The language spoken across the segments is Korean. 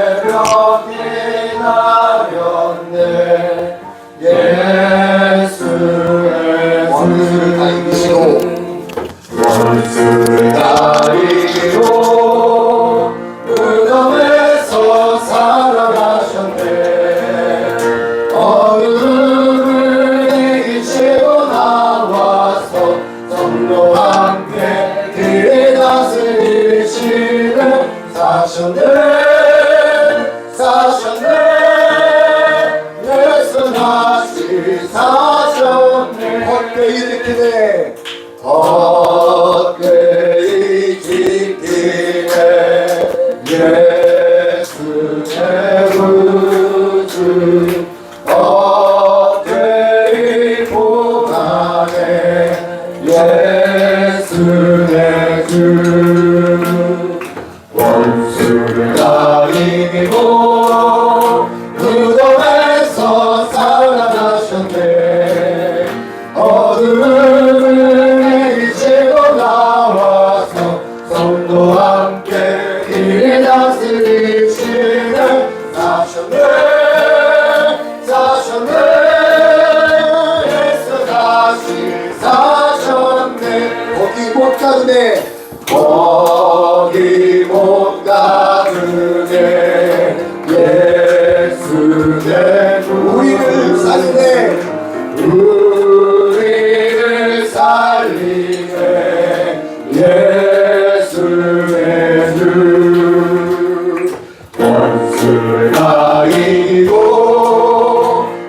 새벽이 나렸네. 예수의 원수를 다 이기시고 원수를 다 이기고 무덤에서 살아나셨네. 어둠을 이기시고 나와서 성도와 함께 그의 다스리시는 사셨네. 예수 다시 사셨네. 헛되이 지키네. 헛되이 지키네. 예수의 구주 헛되이 보가네. 예수의 주 원수를 다 이기고 무덤에서 살아나셨네. 어둠을 이기시고 나와서 성도와 함께 이를 다스리시는 사셨네. 예수 다시 사셨네. 거기 못 가두네. 거기 못 가두네. 예수의 우리를 살리네. 우리를 살리네. 예수의 주 원수를 다 이기고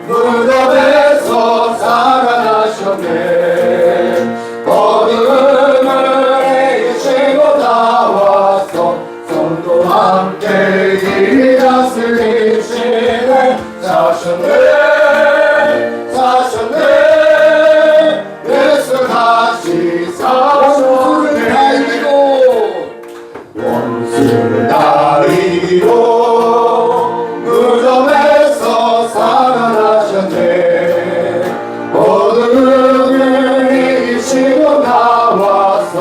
무덤에서 살아나셨네. 어둠을 이기시고 나와서 성도와 함께 이를 다스리시네. 사셨네. 예수 다시 사셨네. 원수를 다 이기고 무덤에서 살아나셨네. 어둠을 이기시고 나와서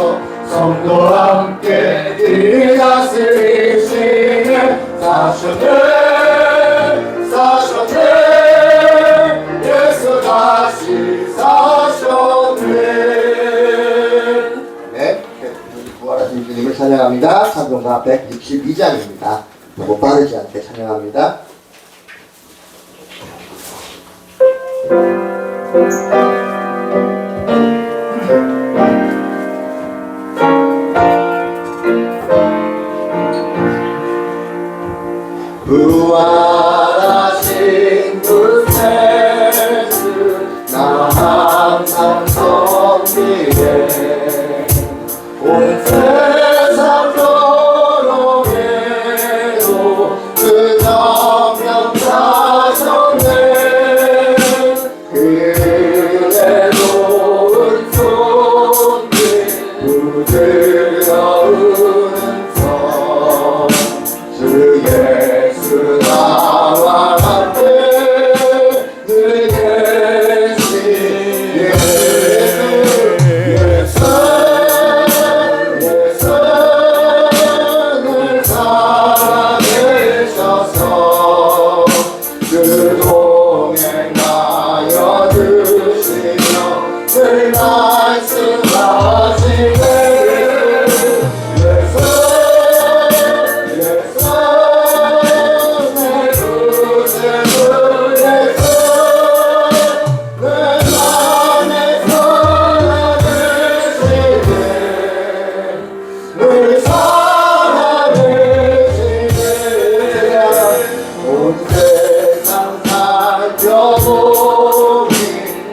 성도와 함께 이를 다스리시네. 사셨네. 예수 다시 사셨네. 네, 부활하신 주님을 찬양합니다. 찬송가 162장입니다. 너무 빠르지 않게 찬양합니다. 부활하신 그 예수 나 항상 섬기네. 온 세상 조롱해도 그 정령 사셨네. 그대 놓은 손길 부드러운 성 주 예수 나와 함께 늘 계시. 예수 늘 살아계셔서 그 동행하여 주시며 늘 말씀하시네.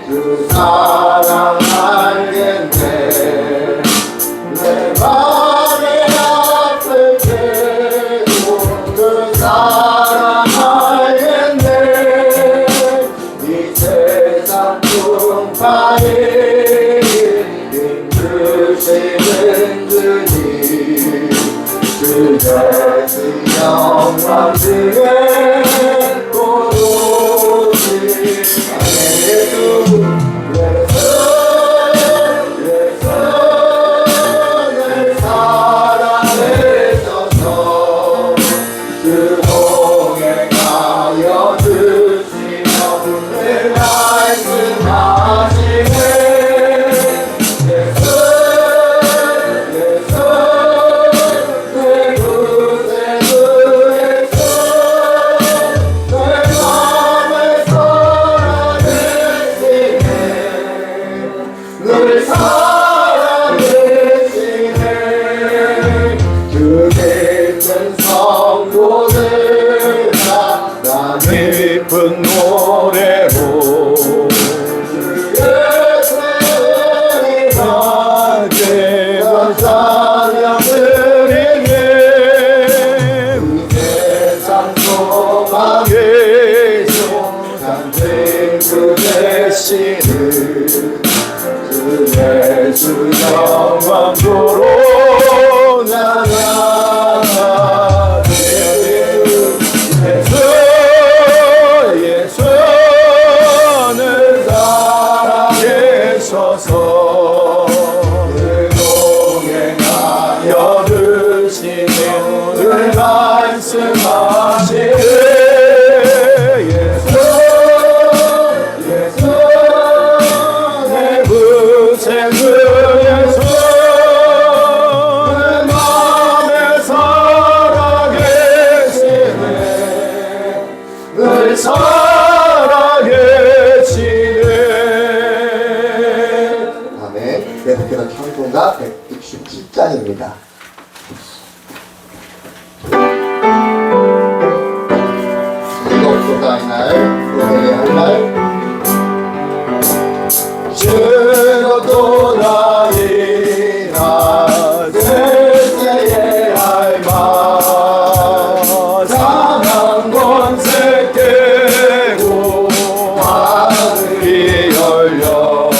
그 사랑 알겠네. 내 맘이 아플 때도 그 사랑 알겠네. 이 세상 풍파에 힘드시는 주님 그 예수 영광 중에 예수 늘 사랑해 예수 영광도로 나가네. 예수는 살아계셔서 늘 동행하여 주시는 늘 말씀하시네. 계속해서 찬송가 167장입니다. 즐겁도다 이날 노래해야 할 날 즐겁도다 이날 세세의 할말 사망 권세 깨고 하늘이 열려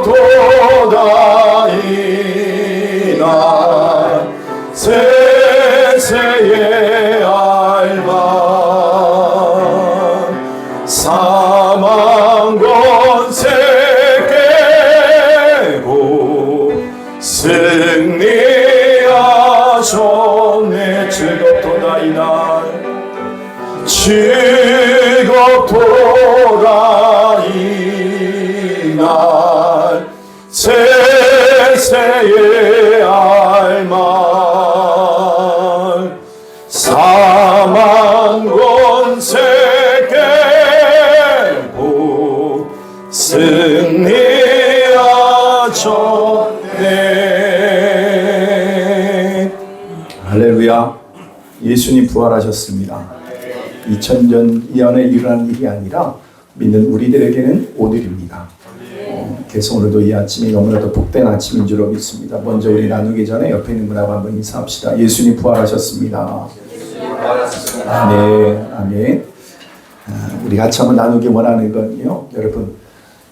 즐겁도다 이날 세세의 알만 사망 권세 깨고 승리하셨네. 즐겁도다 이날 즐겁도다 이날 세세의 알만 사망 권세 깨고 승리하셨네. 할렐루야. 예수님 부활하셨습니다. 2000년 이전에 일어난 일이 아니라 믿는 우리들에게는 오늘입니다. 그래서 오늘도 이 아침이 너무나도 복된 아침인 줄로 믿습니다. 먼저 우리 나누기 전에 옆에 있는 분하고 한번 인사합시다. 예수님 부활하셨습니다. 아멘. 아멘. 우리 같이 한번 나누기 원하는 건요, 여러분,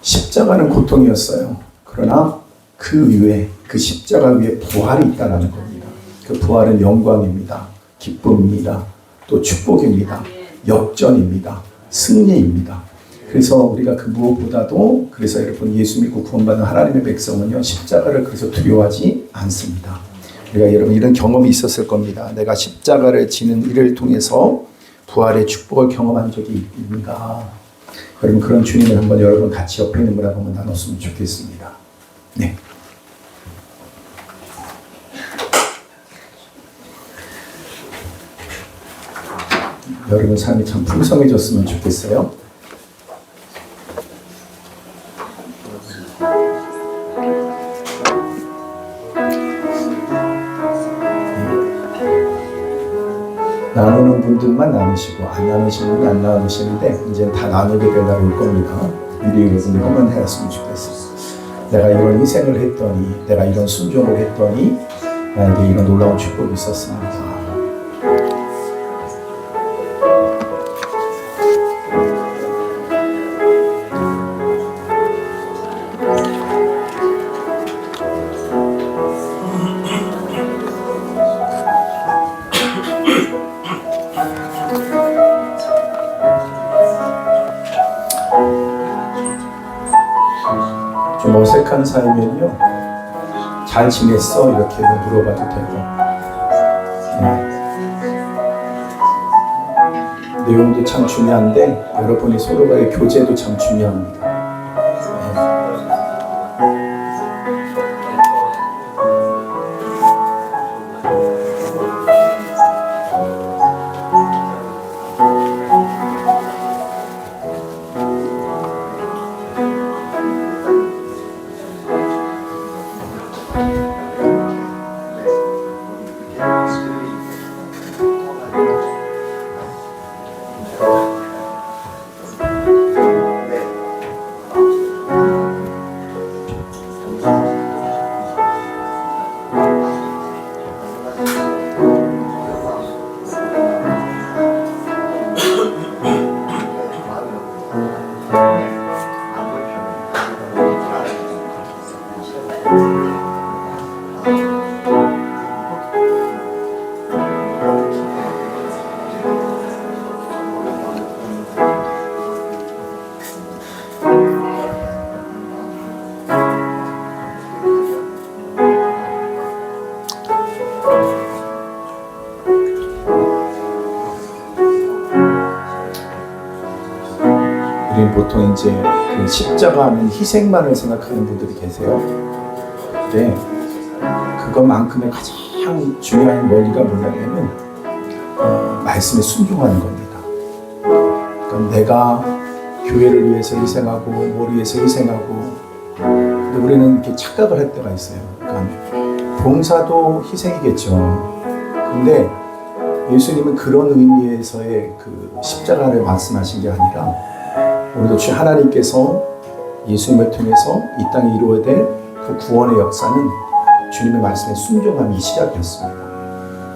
십자가는 고통이었어요. 그러나 그 위에, 그 십자가 위에 부활이 있다는 겁니다. 그 부활은 영광입니다. 기쁨입니다. 또 축복입니다. 역전입니다. 승리입니다. 그래서 우리가 그 무엇보다도 그래서 여러분 예수 믿고 구원받은 하나님의 백성은요 십자가를 그래서 두려워하지 않습니다. 우리가 여러분 이런 경험이 있었을 겁니다. 내가 십자가를 지는 일을 통해서 부활의 축복을 경험한 적이 있는가? 여러분 그런 주님을 한번 여러분 같이 옆에 있는 분하고 한번 나눴으면 좋겠습니다. 네. 여러분 삶이 참 풍성해졌으면 좋겠어요. 나누는 분들만 나누시고 안 나누시는 분이 안 나누시는데 이제 다 나누게 될 날이 올 겁니다. 미리 여러분들 한번 해왔으면 좋겠어요. 내가 이런 희생을 했더니 내가 이런 순종을 했더니 나에게 이런 놀라운 축복이 있었습니다. 좀 어색한 사이면요 잘 지냈어? 이렇게 물어봐도 되고 내용도 참 중요한데 여러분이 서로가의 교제도 참 중요합니다. 우리는 보통 이제 그 십자가 하면 희생만을 생각하는 분들이 계세요. 근데 그것만큼의 가장 중요한 원리가 뭐냐면은 말씀에 순종하는 겁니다. 그러니까 내가 교회를 위해서 희생하고 뭘 위해서 희생하고 근데 우리는 이렇게 착각을 할 때가 있어요. 그러니까 봉사도 희생이겠죠. 근데 예수님은 그런 의미에서의 그 십자가를 말씀하신 게 아니라 오늘도 주 하나님께서 예수님을 통해서 이 땅에 이루어야 될 그 구원의 역사는 주님의 말씀에 순종함이 시작이었습니다.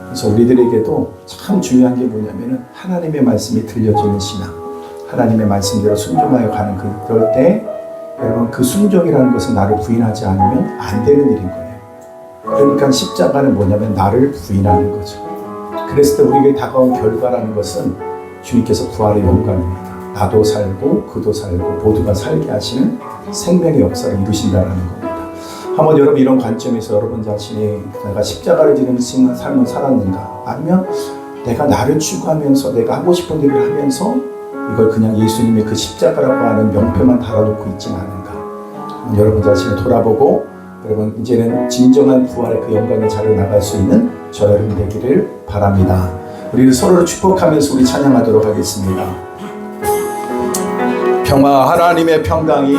그래서 우리들에게도 참 중요한 게 뭐냐면은 하나님의 말씀이 들려지는 신앙, 하나님의 말씀대로 순종하여 가는 그럴 때 여러분 그 순종이라는 것은 나를 부인하지 않으면 안 되는 일인 거예요. 그러니까 십자가는 뭐냐면 나를 부인하는 거죠. 그랬을 때 우리에게 다가온 결과라는 것은 주님께서 부활의 영광입니다. 나도 살고 그도 살고 모두가 살게 하시는 생명의 역사를 이루신다는 겁니다. 한번 여러분 이런 관점에서 여러분 자신이 내가 십자가를 지는 삶을 살았는가 아니면 내가 나를 추구하면서 내가 하고 싶은 일을 하면서 이걸 그냥 예수님의 그 십자가라고 하는 명패만 달아놓고 있지는 않은가. 여러분 자신을 돌아보고 여러분 이제는 진정한 부활의 그 영광의 자리로 나갈 수 있는 저 여러분 되기를 바랍니다. 우리를 서로를 축복하면서 우리 찬양하도록 하겠습니다. 평화 하나님의 평강이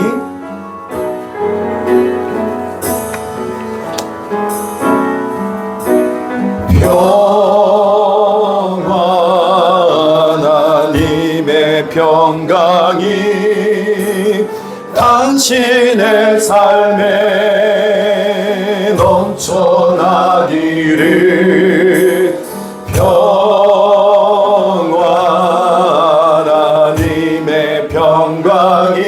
하나님의 평강이 당신의 삶에 넘쳐나기를 하나님의 평강이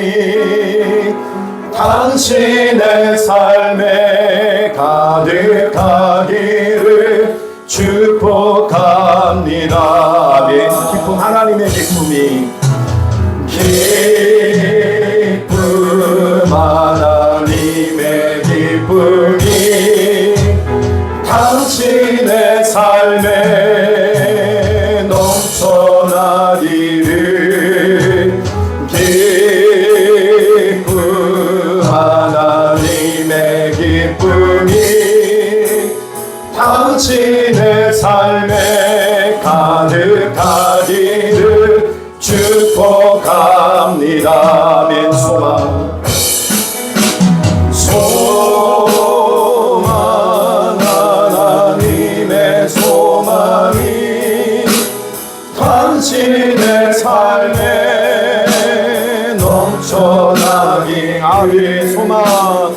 당신의 삶에 가득하기를 축복합니다. 하나님의 기쁨이 하나님의 기쁨이 당신의 삶에 넘쳐나기를 하나님의 기쁨이 당신의 삶에 가득하기를 축복합니다. 아멘. 소망 하나님의 소망이 당신의 삶에 넘쳐나기. 아멘. 소망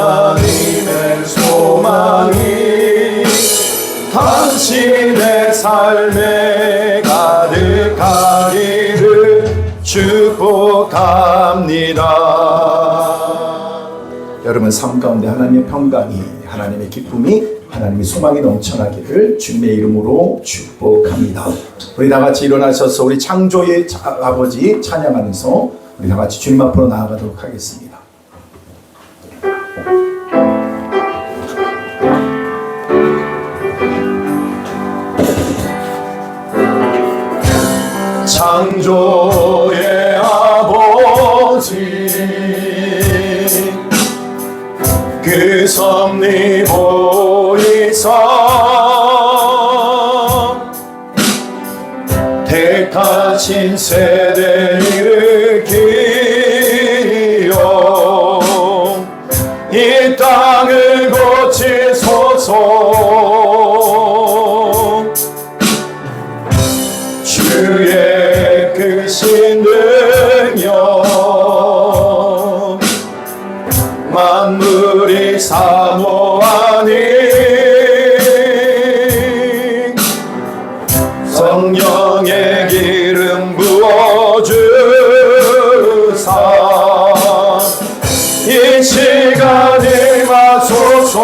하나님의 소망이 당신의 삶에 가득하기를 축복합니다. 여러분 삶 가운데 하나님의 평강이, 하나님의 기쁨이, 하나님의 소망이 넘쳐나기를 주님의 이름으로 축복합니다. 우리 다 같이 일어나셔서 우리 창조의 아버지 찬양하면서 우리 다 같이 주님 앞으로 나아가도록 하겠습니다. 창조의 아버지 그 섭리 보이사 택하신 세대 일으키려 이 땅을 고치소서. 주의 크신 능력 만물이 사모하니 성령의 기름 부어주사 이 시간 임하소서.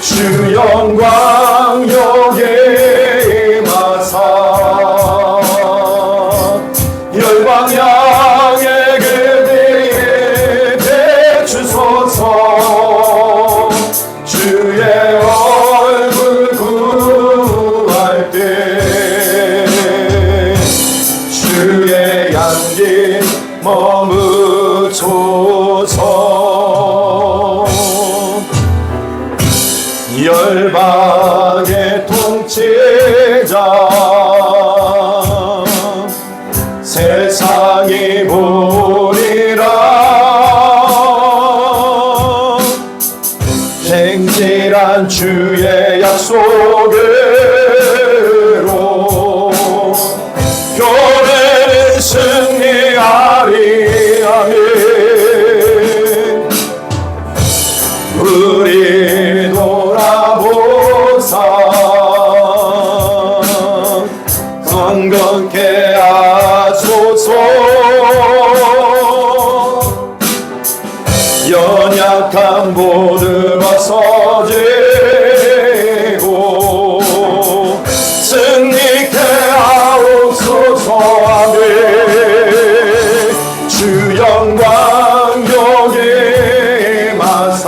주 영광 여기에 임하사 열방향의 그비에 비추소서. 주의 얼굴 구할 때 주의 향기 머무소서. 열방의 통치자 세상이 보리라. 행실한 주의 약속으로 교회는 승리하리. 아멘. 우리 돌아보사 강건케 하소서. 연약한 모두 벗어지고 승리케 하옵소서. 아멘. 주 영광 여기에 임하사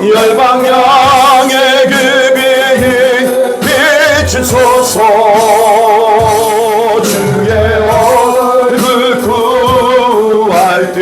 열방향의 그 빛 비추소서. 주의 얼굴 구할 때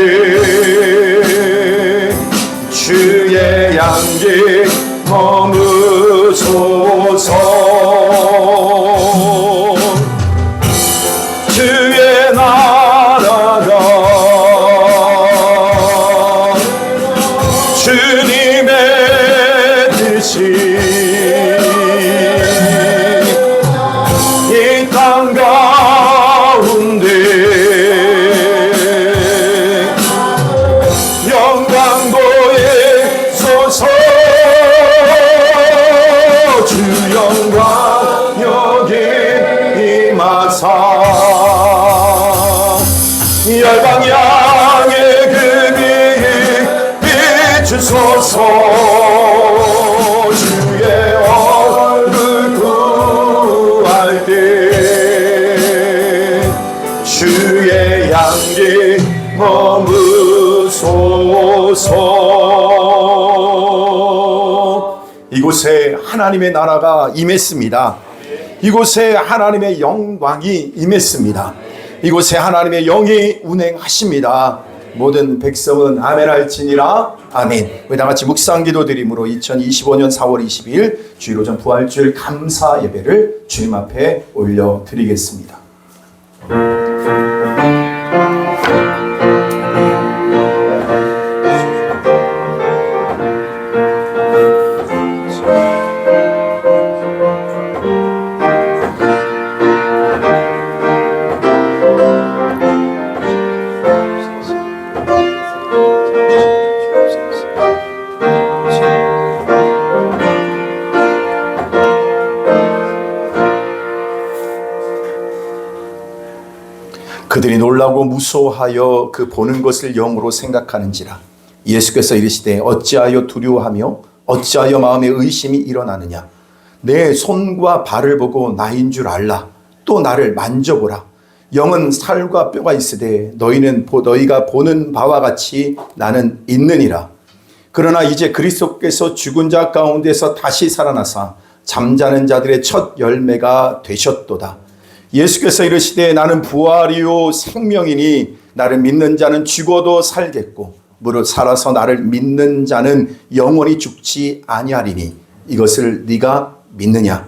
주의 향기 머무소서. 이곳에 하나님의 나라가 임했습니다. 이곳에 하나님의 영광이 임했습니다. 이곳에 하나님의 영이 운행하십니다. 모든 백성은 아멘 할지니라. 아멘. 우리 다같이 묵상기도 드림으로 2025년 4월 22일 주일 오전 부활주일 감사 예배를 주님 앞에 올려드리겠습니다. 그들이 놀라고 무서워하여 그 보는 것을 영으로 생각하는지라. 예수께서 이르시되 어찌하여 두려워하며 어찌하여 마음에 의심이 일어나느냐. 내 손과 발을 보고 나인 줄 알라. 또 나를 만져보라. 영은 살과 뼈가 있으되 너희가 보는 바와 같이 나는 있느니라. 그러나 이제 그리스도께서 죽은 자 가운데서 다시 살아나사 잠자는 자들의 첫 열매가 되셨도다. 예수께서 이르시되 나는 부활이요 생명이니 나를 믿는 자는 죽어도 살겠고 무릇 살아서 나를 믿는 자는 영원히 죽지 아니하리니 이것을 네가 믿느냐.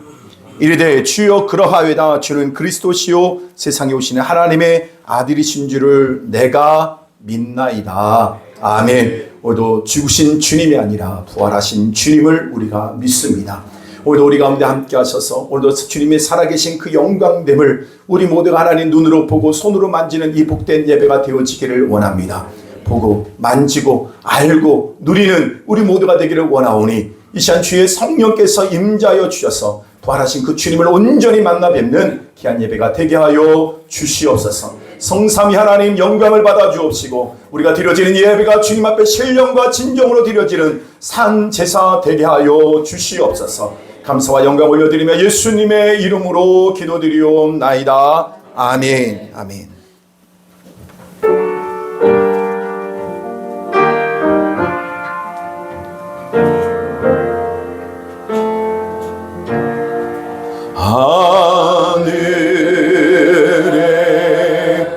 이르되 주여 그러하외다. 주는 그리스도시요 세상에 오시는 하나님의 아들이신 줄을 내가 믿나이다. 아멘. 오늘도 죽으신 주님이 아니라 부활하신 주님을 우리가 믿습니다. 오늘도 우리 가운데 함께 하셔서 오늘도 주님의 살아계신 그 영광됨을 우리 모두가 하나님 눈으로 보고 손으로 만지는 이 복된 예배가 되어지기를 원합니다. 보고 만지고 알고 누리는 우리 모두가 되기를 원하오니 이 시간 주의 성령께서 임자하여 주셔서 부활하신 그 주님을 온전히 만나 뵙는 귀한 예배가 되게 하여 주시옵소서. 성삼위 하나님 영광을 받아 주옵시고 우리가 드려지는 예배가 주님 앞에 신령과 진정으로 드려지는 산 제사 되게 하여 주시옵소서. 감사와 영광 올려드리며 예수님의 이름으로 기도드리옵나이다. 아멘. 아멘. 하늘에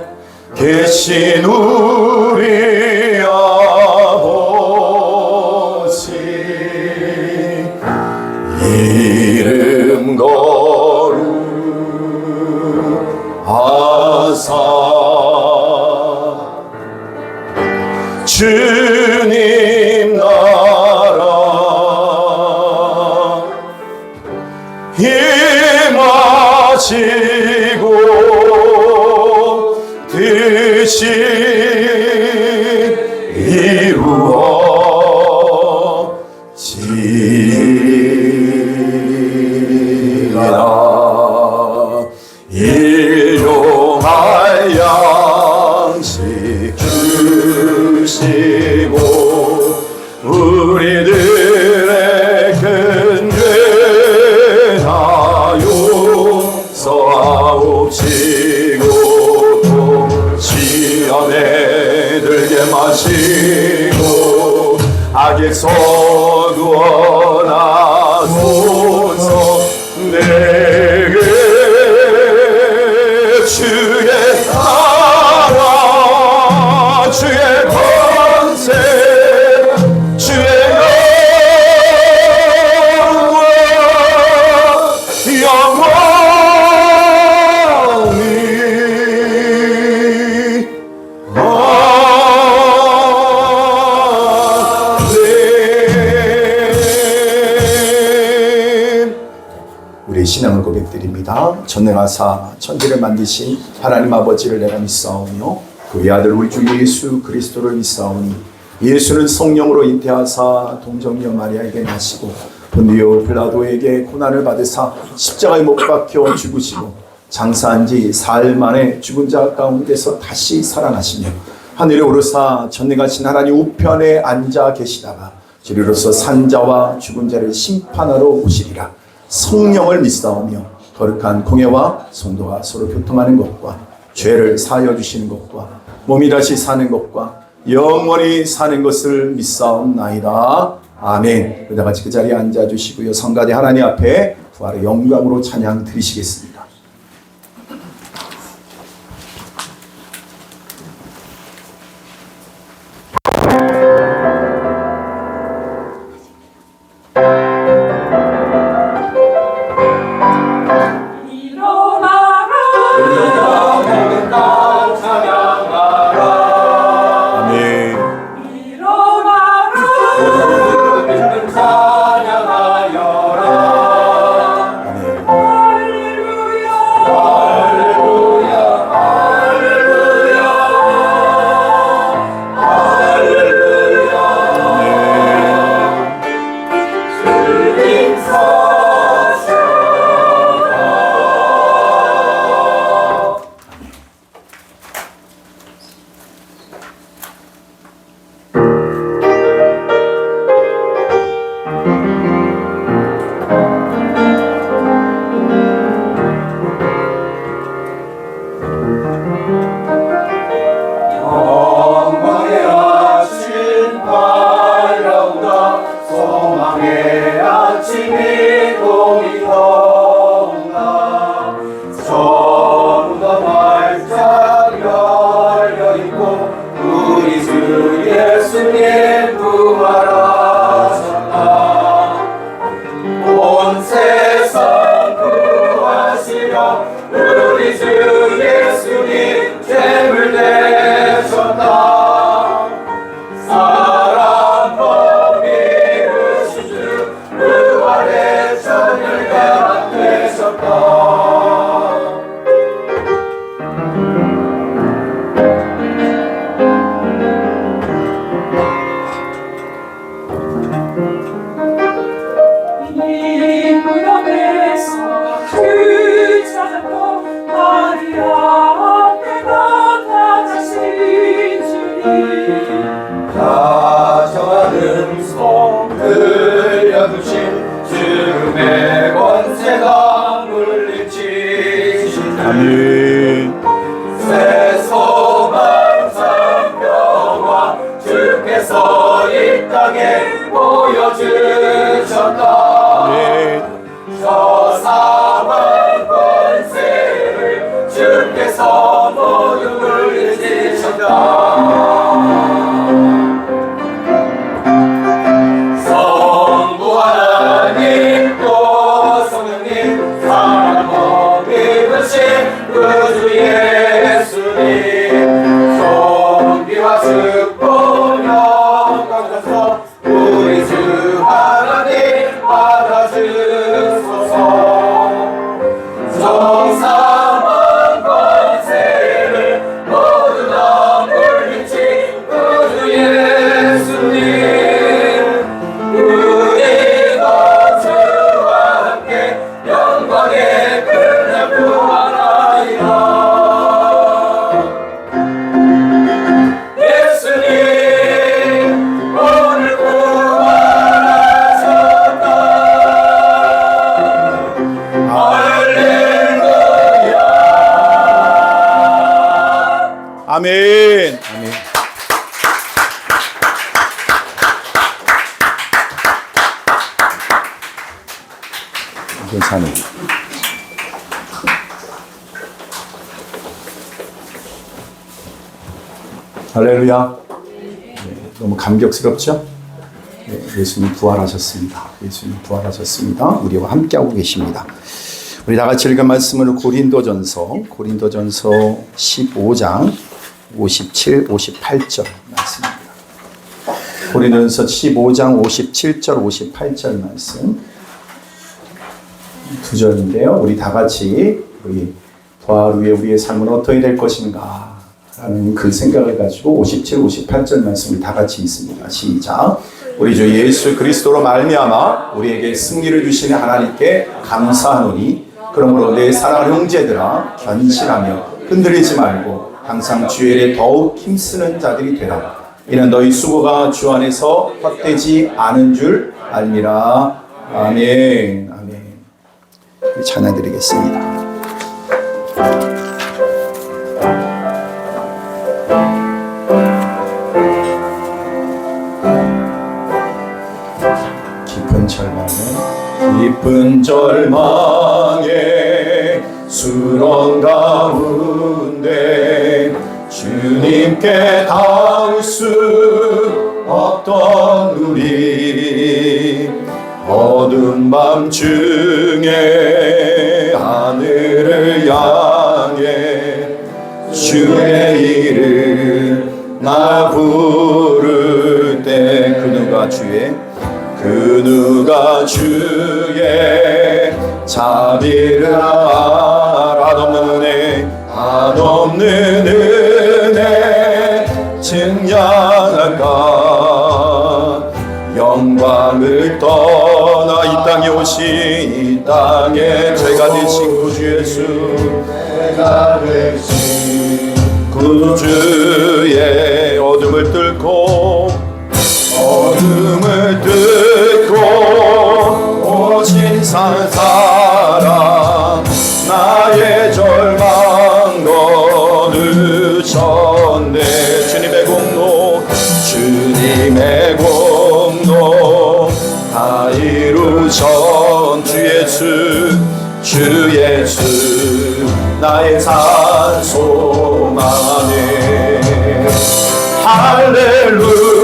계신 우리 아버지 이름 거룩하사 주님 나라 임하시고 뜻이 이루어지리라. 일용할 양식 주시고 우리들의 큰 죄 다요 써옵시고 시험에 들게 마시고 악에서 구원하소서. 내게 주의 나라 주의 권세 주의 우리 신앙을 고백드립니다. 전능하사 천지를 만드신 하나님 아버지를 내가 믿사오며 그의 아들 우리 주 예수 그리스도를 믿사오니 예수는 성령으로 잉태하사 동정녀 마리아에게 나시고 본디오 빌라도에게 고난을 받으사 십자가에 못 박혀 죽으시고 장사한 지 사흘 만에 죽은 자 가운데서 다시 살아나시며 하늘에 오르사 전능하신 하나님 우편에 앉아 계시다가 주리로서 산자와 죽은 자를 심판하러 오시리라. 성령을 믿사오며 거룩한 공예와 성도가 서로 교통하는 것과 죄를 사하여 주시는 것과 몸이 다시 사는 것과 영원히 사는 것을 믿사옵나이다. 아멘. 우리 다 같이 그 자리에 앉아주시고요. 성가대 하나님 앞에 부활의 영광으로 찬양 드리시겠습니다. 아멘. 아멘. 괜찮아요. 할렐루야. 네, 너무 감격스럽죠? 네, 예수님 부활하셨습니다. 예수님 부활하셨습니다. 우리와 함께하고 계십니다. 우리 다 같이 읽은 말씀은 고린도전서 15장 57, 58절 말씀입니다. 고린도전서 15장 57절, 58절 말씀 두 절인데요. 우리 다 같이 우리 부활 후에 우리의 삶은 어떻게 될 것인가 라는 그 생각을 가지고 57, 58절 말씀을 다 같이 읽습니다. 시작. 우리 주 예수 그리스도로 말미암아 우리에게 승리를 주시는 하나님께 감사하노니 그러므로 내 사랑하는 형제들아 견실하며 흔들리지 말고 항상 주의 일에 더욱 힘쓰는 자들이 되라. 이는 너희 수고가 주 안에서 헛되지 않은 줄 알미라. 아멘. 아멘. 찬양 드리겠습니다. 바쁜 절망의 수렁 가운데 주님께 닿을 수 없던 우리 어두운 밤중에 하늘을 향해 주의 이름 나 부를 때 그 누가 주의 자비를 알아 한없는 은혜 증량할까 영광을 떠나 이 땅에 오신 이 땅에 죄가 되신 구주 예수 구주의 어둠을 뚫고 오신 산 사랑 나의 절망 거두셨네 주님의 공로 다 이루신 주 예수 나의 산 소망에 할렐루야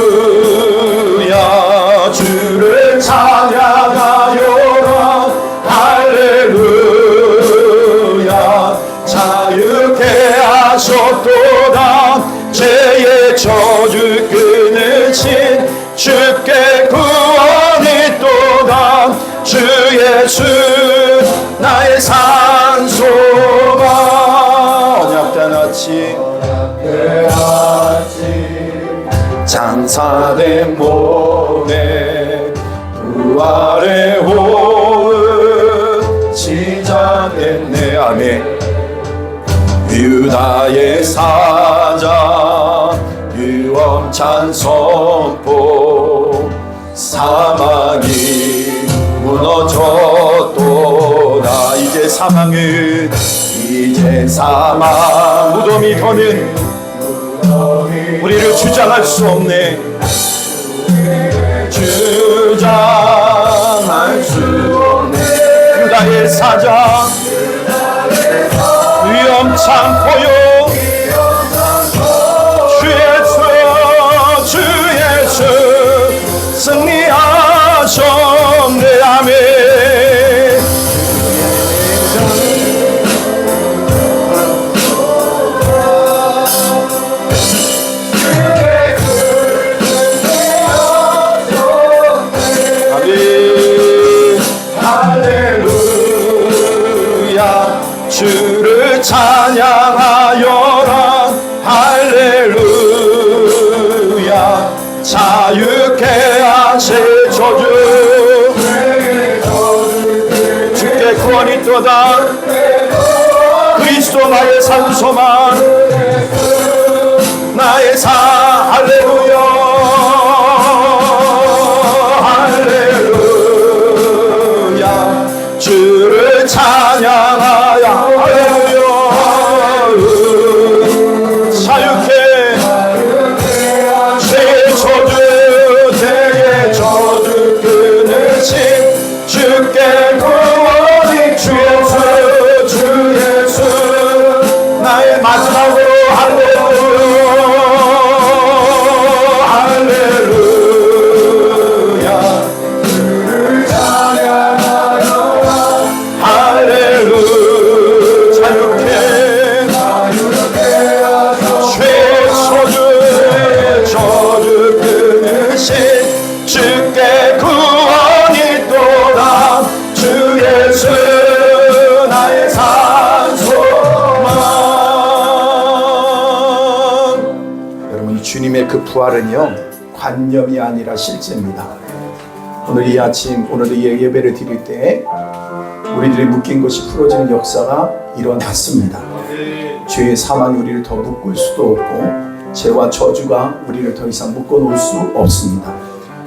주를 찬양하여라 할렐루야 자유케 하셨도다 죄의 저주 끊으신 주께 구원이 또다 주 예수 나의 산 소망 언약된 아침 장사된 몸에 부활의 호흡 시작됐네 아멘 유다의 사자 유엄찬 선포 사망이 무너졌도다 이제 사망 무덤이 더는 우리를 주장할 수 없네 주장할 수 없네 유다의 사자 위엄찬 포효 주 예수 승리하셨네 아멘 주를 찬양하여라 할렐루야 자유케 하실 저주 주께 구원이 또다 그리스도 나의 산소만 나의 사 할렐루야 할렐루야 주를 찬양하여 할렐루야 자유케 죄의 저주 죄의 저주 끊으신 주께 구원이 주 예수 나의 마지막으로 주께 구원이 또다 주 예수 나의 산 소망 여러분 주님의 그 부활은요 관념이 아니라 실제입니다. 오늘 이 아침 오늘도 예배를 드릴 때 우리들이 묶인 것이 풀어지는 역사가 일어났습니다. 죄의 사망이 우리를 더 묶을 수도 없고 죄와 저주가 우리를 더 이상 묶어놓을 수 없습니다.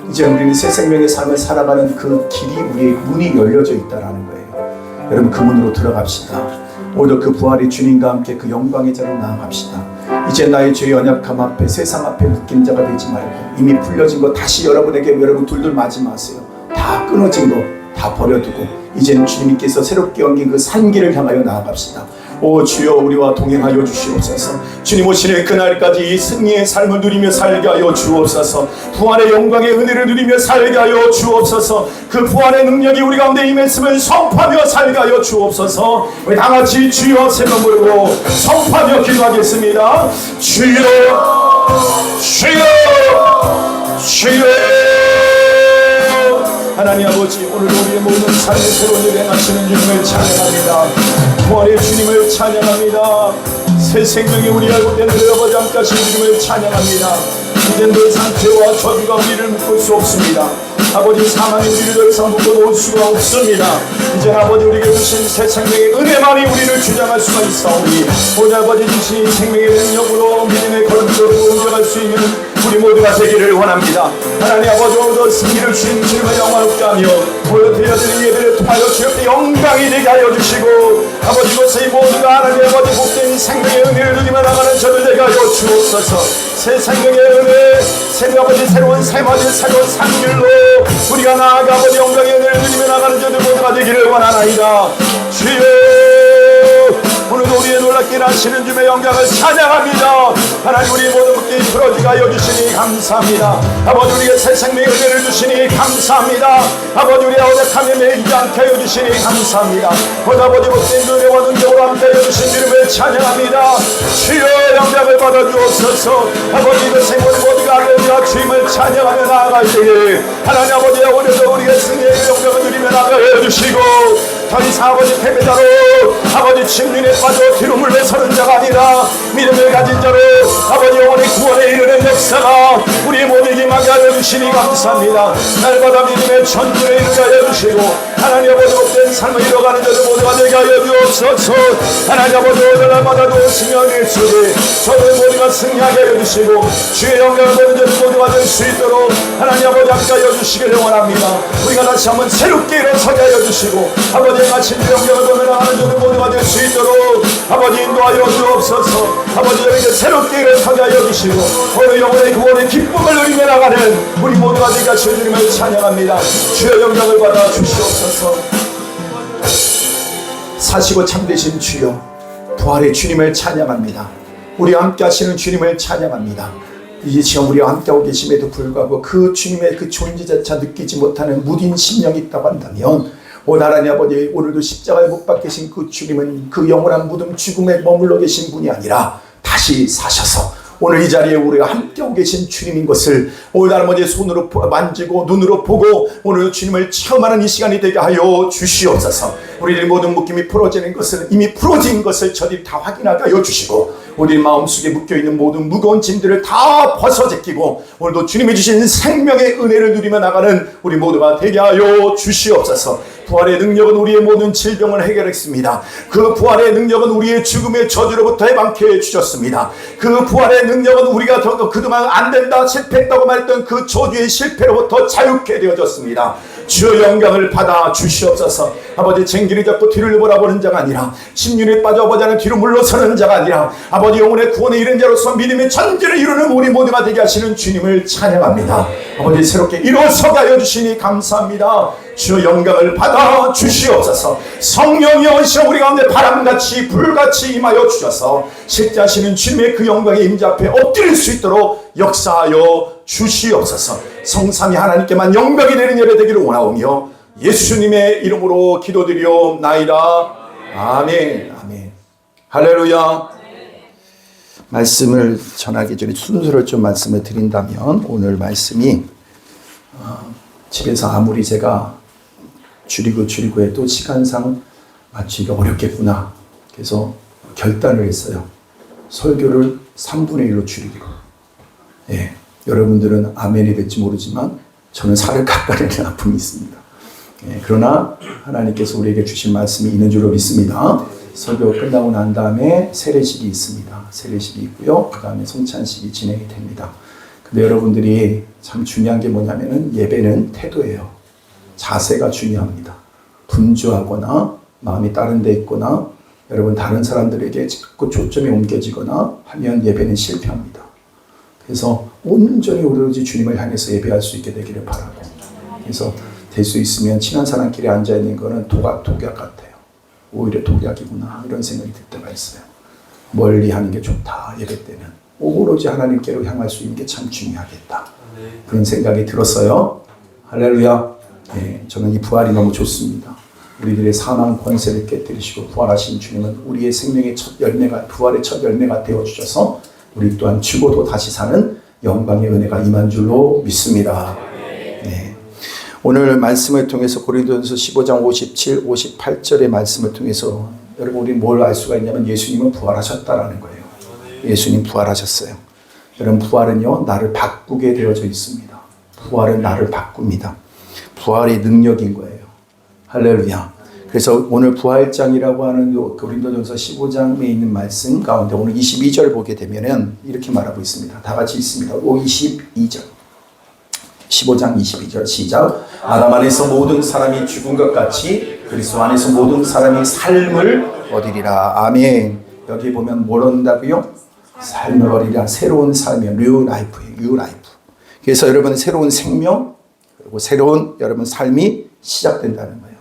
이제 우리는 새 생명의 삶을 살아가는 그 길이 우리의 문이 열려져 있다는 거예요. 여러분 그 문으로 들어갑시다. 오늘 그 부활의 주님과 함께 그 영광의 자리로 나아갑시다. 이제 나의 죄의 연약함 앞에 세상 앞에 묶인 자가 되지 말고 이미 풀려진 거 다시 여러분에게 여러분 둘둘 맞지 마세요. 다 끊어진 거 다 버려두고 이제는 주님께서 새롭게 옮긴 그 산길을 향하여 나아갑시다. 오 주여 우리와 동행하여 주시옵소서. 주님 오시는 그날까지 이 승리의 삶을 누리며 살게 하여 주옵소서. 부활의 영광의 은혜를 누리며 살게 하여 주옵소서. 그 부활의 능력이 우리 가운데 임했음을 선포하며 살게 하여 주옵소서. 우리 다같이 주여 세 번 부르고 선포하며 기도하겠습니다. 주여 주여 주여. 하나님 아버지, 오늘 우리의 모든 삶의 새로운 일 행하시는 주님을 찬양합니다. 부활의 주님을 찬양합니다. 새 생명이 우리 알고 된 우리 아버지 함께 하시는 주님을 찬양합니다. 이젠 더 이상 죄와 저주가 우리를 묶을 수 없습니다. 아버지, 사망이 우리를 더 이상 묶어놓을 수가 없습니다. 이제 아버지 우리에게 주신 새 생명의 은혜만이 우리를 주장할 수가 있사오니 오늘 아버지 주신 생명의 능력으로 믿음의 걸음으로 옮겨갈 수 있는 우리 모두가 되기를 원합니다. 하나님 아버지, 오늘도 승리를 주신 주님을 영광롭게 하며 오늘 드려드린 예배를 통하여 주님께 영광이 되게 하여 주시고 아버지, 이곳에 모두가 하나님 아버지 복된 생명의 은혜를 누리며 나가는 저들 되게 하여 주옵소서. 새 생명의 은혜, 새 아버지 새로운 삶아지 새로운 삶길로 우리가 나아가 아버지 영광의 은혜를 누리며 나가는 저들 모두가 되기를 원하나이다. 주여, 오늘도 우리의 놀랍게 하시는 주님의 영광을 찬양합니다. 하나님, 우리 모든 분께 풀어지게 하여 주시니 감사합니다. 아버지, 우리에게 새 생명의 은혜를 주시니 감사합니다. 아버지, 우리의 어색함에 매이지 않게 하여 주시니 감사합니다. 아버지, 복된 은혜와 능력으로 함께 하여 주신 주님을 찬양합니다. 주여, 영광을 받아주옵소서. 아버지, 그 생물 모두가 알려주어 주님을 찬양하며 나아갈 때에 하나님 아버지, 오늘도 우리의 승리의 영광을 누리며 나아가여 주시고 더 이상 아버지 패배자로 아버지 침륜에 빠져 뒤로 물러서는 자가 아니라 믿음을 가진 자로 아버지 영혼의 구원에 이르는 역사가 우리 모두에게 임하게 하여 주시니 감사합니다. 날마다 믿음의 전주에 이르게 하여 주시고 하나님 아버지 복된 삶을 이뤄가는 자들 모두가 되게 하여 주옵소서. 하나님 아버지, 오늘 날마다도 승리하는 속에 저들 모두가 승리하게 하여 주시고 주의 영광을 보는 자들 모두가 될 수 있도록 하나님 아버지 함께 하여 주시기를 원합니다. 우리가 다시 한번 새롭게 일어서게 하여 주시고 아버지 마친 영광을 보며 나가는 자들 모두가 될 수 있도록 아버지 인도하여 주옵소서. 아버지, 저에게 새롭게 일어서게 하여 주시고 오늘 영혼의 구원의 기쁨을 누리며 나가는 우리 모두가 되게 하시는 주님을 찬양합니다. 주의 영광을 받아 주시옵소서. 사시고 참되신 주여, 부활의 주님을 찬양합니다. 우리와 함께 하시는 주님을 찬양합니다. 이 시험 우리와 함께하고 계심에도 불구하고 그 주님의 그 존재조차 느끼지 못하는 무딘 심령이 있다고 한다면 오 하나님 아버지, 오늘도 십자가에 못 박히신 그 주님은 그 영원한 무덤 죽음에 머물러 계신 분이 아니라 다시 사셔서 오늘 이 자리에 우리가 함께하고 계신 주님인 것을 오늘 아버지의 손으로 만지고 눈으로 보고 오늘 주님을 체험하는 이 시간이 되게 하여 주시옵소서. 우리들의 모든 묶임이 풀어지는 것을, 이미 풀어진 것을 저들이 다 확인하게 하여 주시고 우리 마음속에 묶여있는 모든 무거운 짐들을 다 벗어제끼고 오늘도 주님이 주신 생명의 은혜를 누리며 나가는 우리 모두가 되게 하여 주시옵소서. 부활의 능력은 우리의 모든 질병을 해결했습니다. 그 부활의 능력은 우리의 죽음의 저주로부터 해방케 해주셨습니다. 그 부활의 능력은 우리가 그동안 안된다 실패했다고 말했던 그 저주의 실패로부터 자유케 되어졌습니다. 주의 영광을 받아 주시옵소서. 아버지, 쟁기를 잡고 뒤를 돌아보는 자가 아니라 심륜에 빠져 아버지 하는 뒤로 물러서는 자가 아니라 아버지 영혼의 구원에 이른 자로서 믿음의 전제를 이루는 우리 모두가 되게 하시는 주님을 찬양합니다. 아버지, 새롭게 일어서게 하여 주시니 감사합니다. 주의 영광을 받아 주시옵소서. 성령이 오시어 우리 가운데 바람같이 불같이 임하여 주셔서 실제하시는 주님의 그 영광의 임재 앞에 엎드릴 수 있도록 역사하여 주시옵소서. 성삼위 하나님께만 영광이 되는 예배 되기를 원하오며 예수님의 이름으로 기도드리옵나이다. 아멘. 아멘. 할렐루야. 말씀을 전하기 전에 순서를 좀 말씀을 드린다면 오늘 말씀이 집에서 아무리 제가 줄이고 해도 시간상 맞추기가 어렵겠구나. 그래서 결단을 했어요. 설교를 3분의 1로 줄이기로. 예, 여러분들은 아멘이 될지 모르지만 저는 살을 깎아내는 아픔이 있습니다. 예, 그러나 하나님께서 우리에게 주신 말씀이 있는 줄로 믿습니다. 설교 끝나고 난 다음에 세례식이 있습니다. 세례식이 있고요. 그 다음에 성찬식이 진행이 됩니다. 근데 여러분들이 참 중요한 게 뭐냐면은 예배는 태도예요. 자세가 중요합니다. 분주하거나 마음이 다른 데 있거나 여러분 다른 사람들에게 자꾸 초점이 옮겨지거나 하면 예배는 실패합니다. 그래서 온전히 오로지 주님을 향해서 예배할 수 있게 되기를 바라고, 그래서 될 수 있으면 친한 사람끼리 앉아 있는 거는 독약 같아요. 오히려 독약이구나 이런 생각이 들 때가 있어요. 멀리 하는 게 좋다. 예배 때는 오로지 하나님께로 향할 수 있는 게 참 중요하겠다. 그런 생각이 들었어요. 할렐루야. 네, 저는 이 부활이 너무 좋습니다. 우리들의 사망 권세를 깨뜨리시고 부활하신 주님은 우리의 생명의 첫 열매가, 부활의 첫 열매가 되어주셔서 우리 또한 죽어도 다시 사는 영광의 은혜가 임한 줄로 믿습니다. 네. 오늘 말씀을 통해서 고린도전서 15장 57, 58절의 말씀을 통해서 여러분 우리는 뭘 알 수가 있냐면 예수님은 부활하셨다라는 거예요. 예수님 부활하셨어요. 여러분 부활은요 나를 바꾸게 되어져 있습니다. 부활은 나를 바꿉니다. 부활의 능력인 거예요. 할렐루야. 그래서 오늘 부활장이라고 하는 고린도전서 15장에 있는 말씀 가운데 오늘 22절 보게 되면은 이렇게 말하고 있습니다. 다 같이 읽습니다. 22절. 15장 22절 시작. 아담 안에서 모든 사람이 죽은 것 같이 그리스도 안에서 모든 사람이 삶을 얻으리라. 아멘. 여기 보면 뭘 얻는다고요? 삶을 얻으리라. 새로운 삶이에요. 뉴 라이프예요. 뉴 라이프. 그래서 여러분 새로운 생명 그리고 새로운 여러분 삶이 시작된다는 거예요.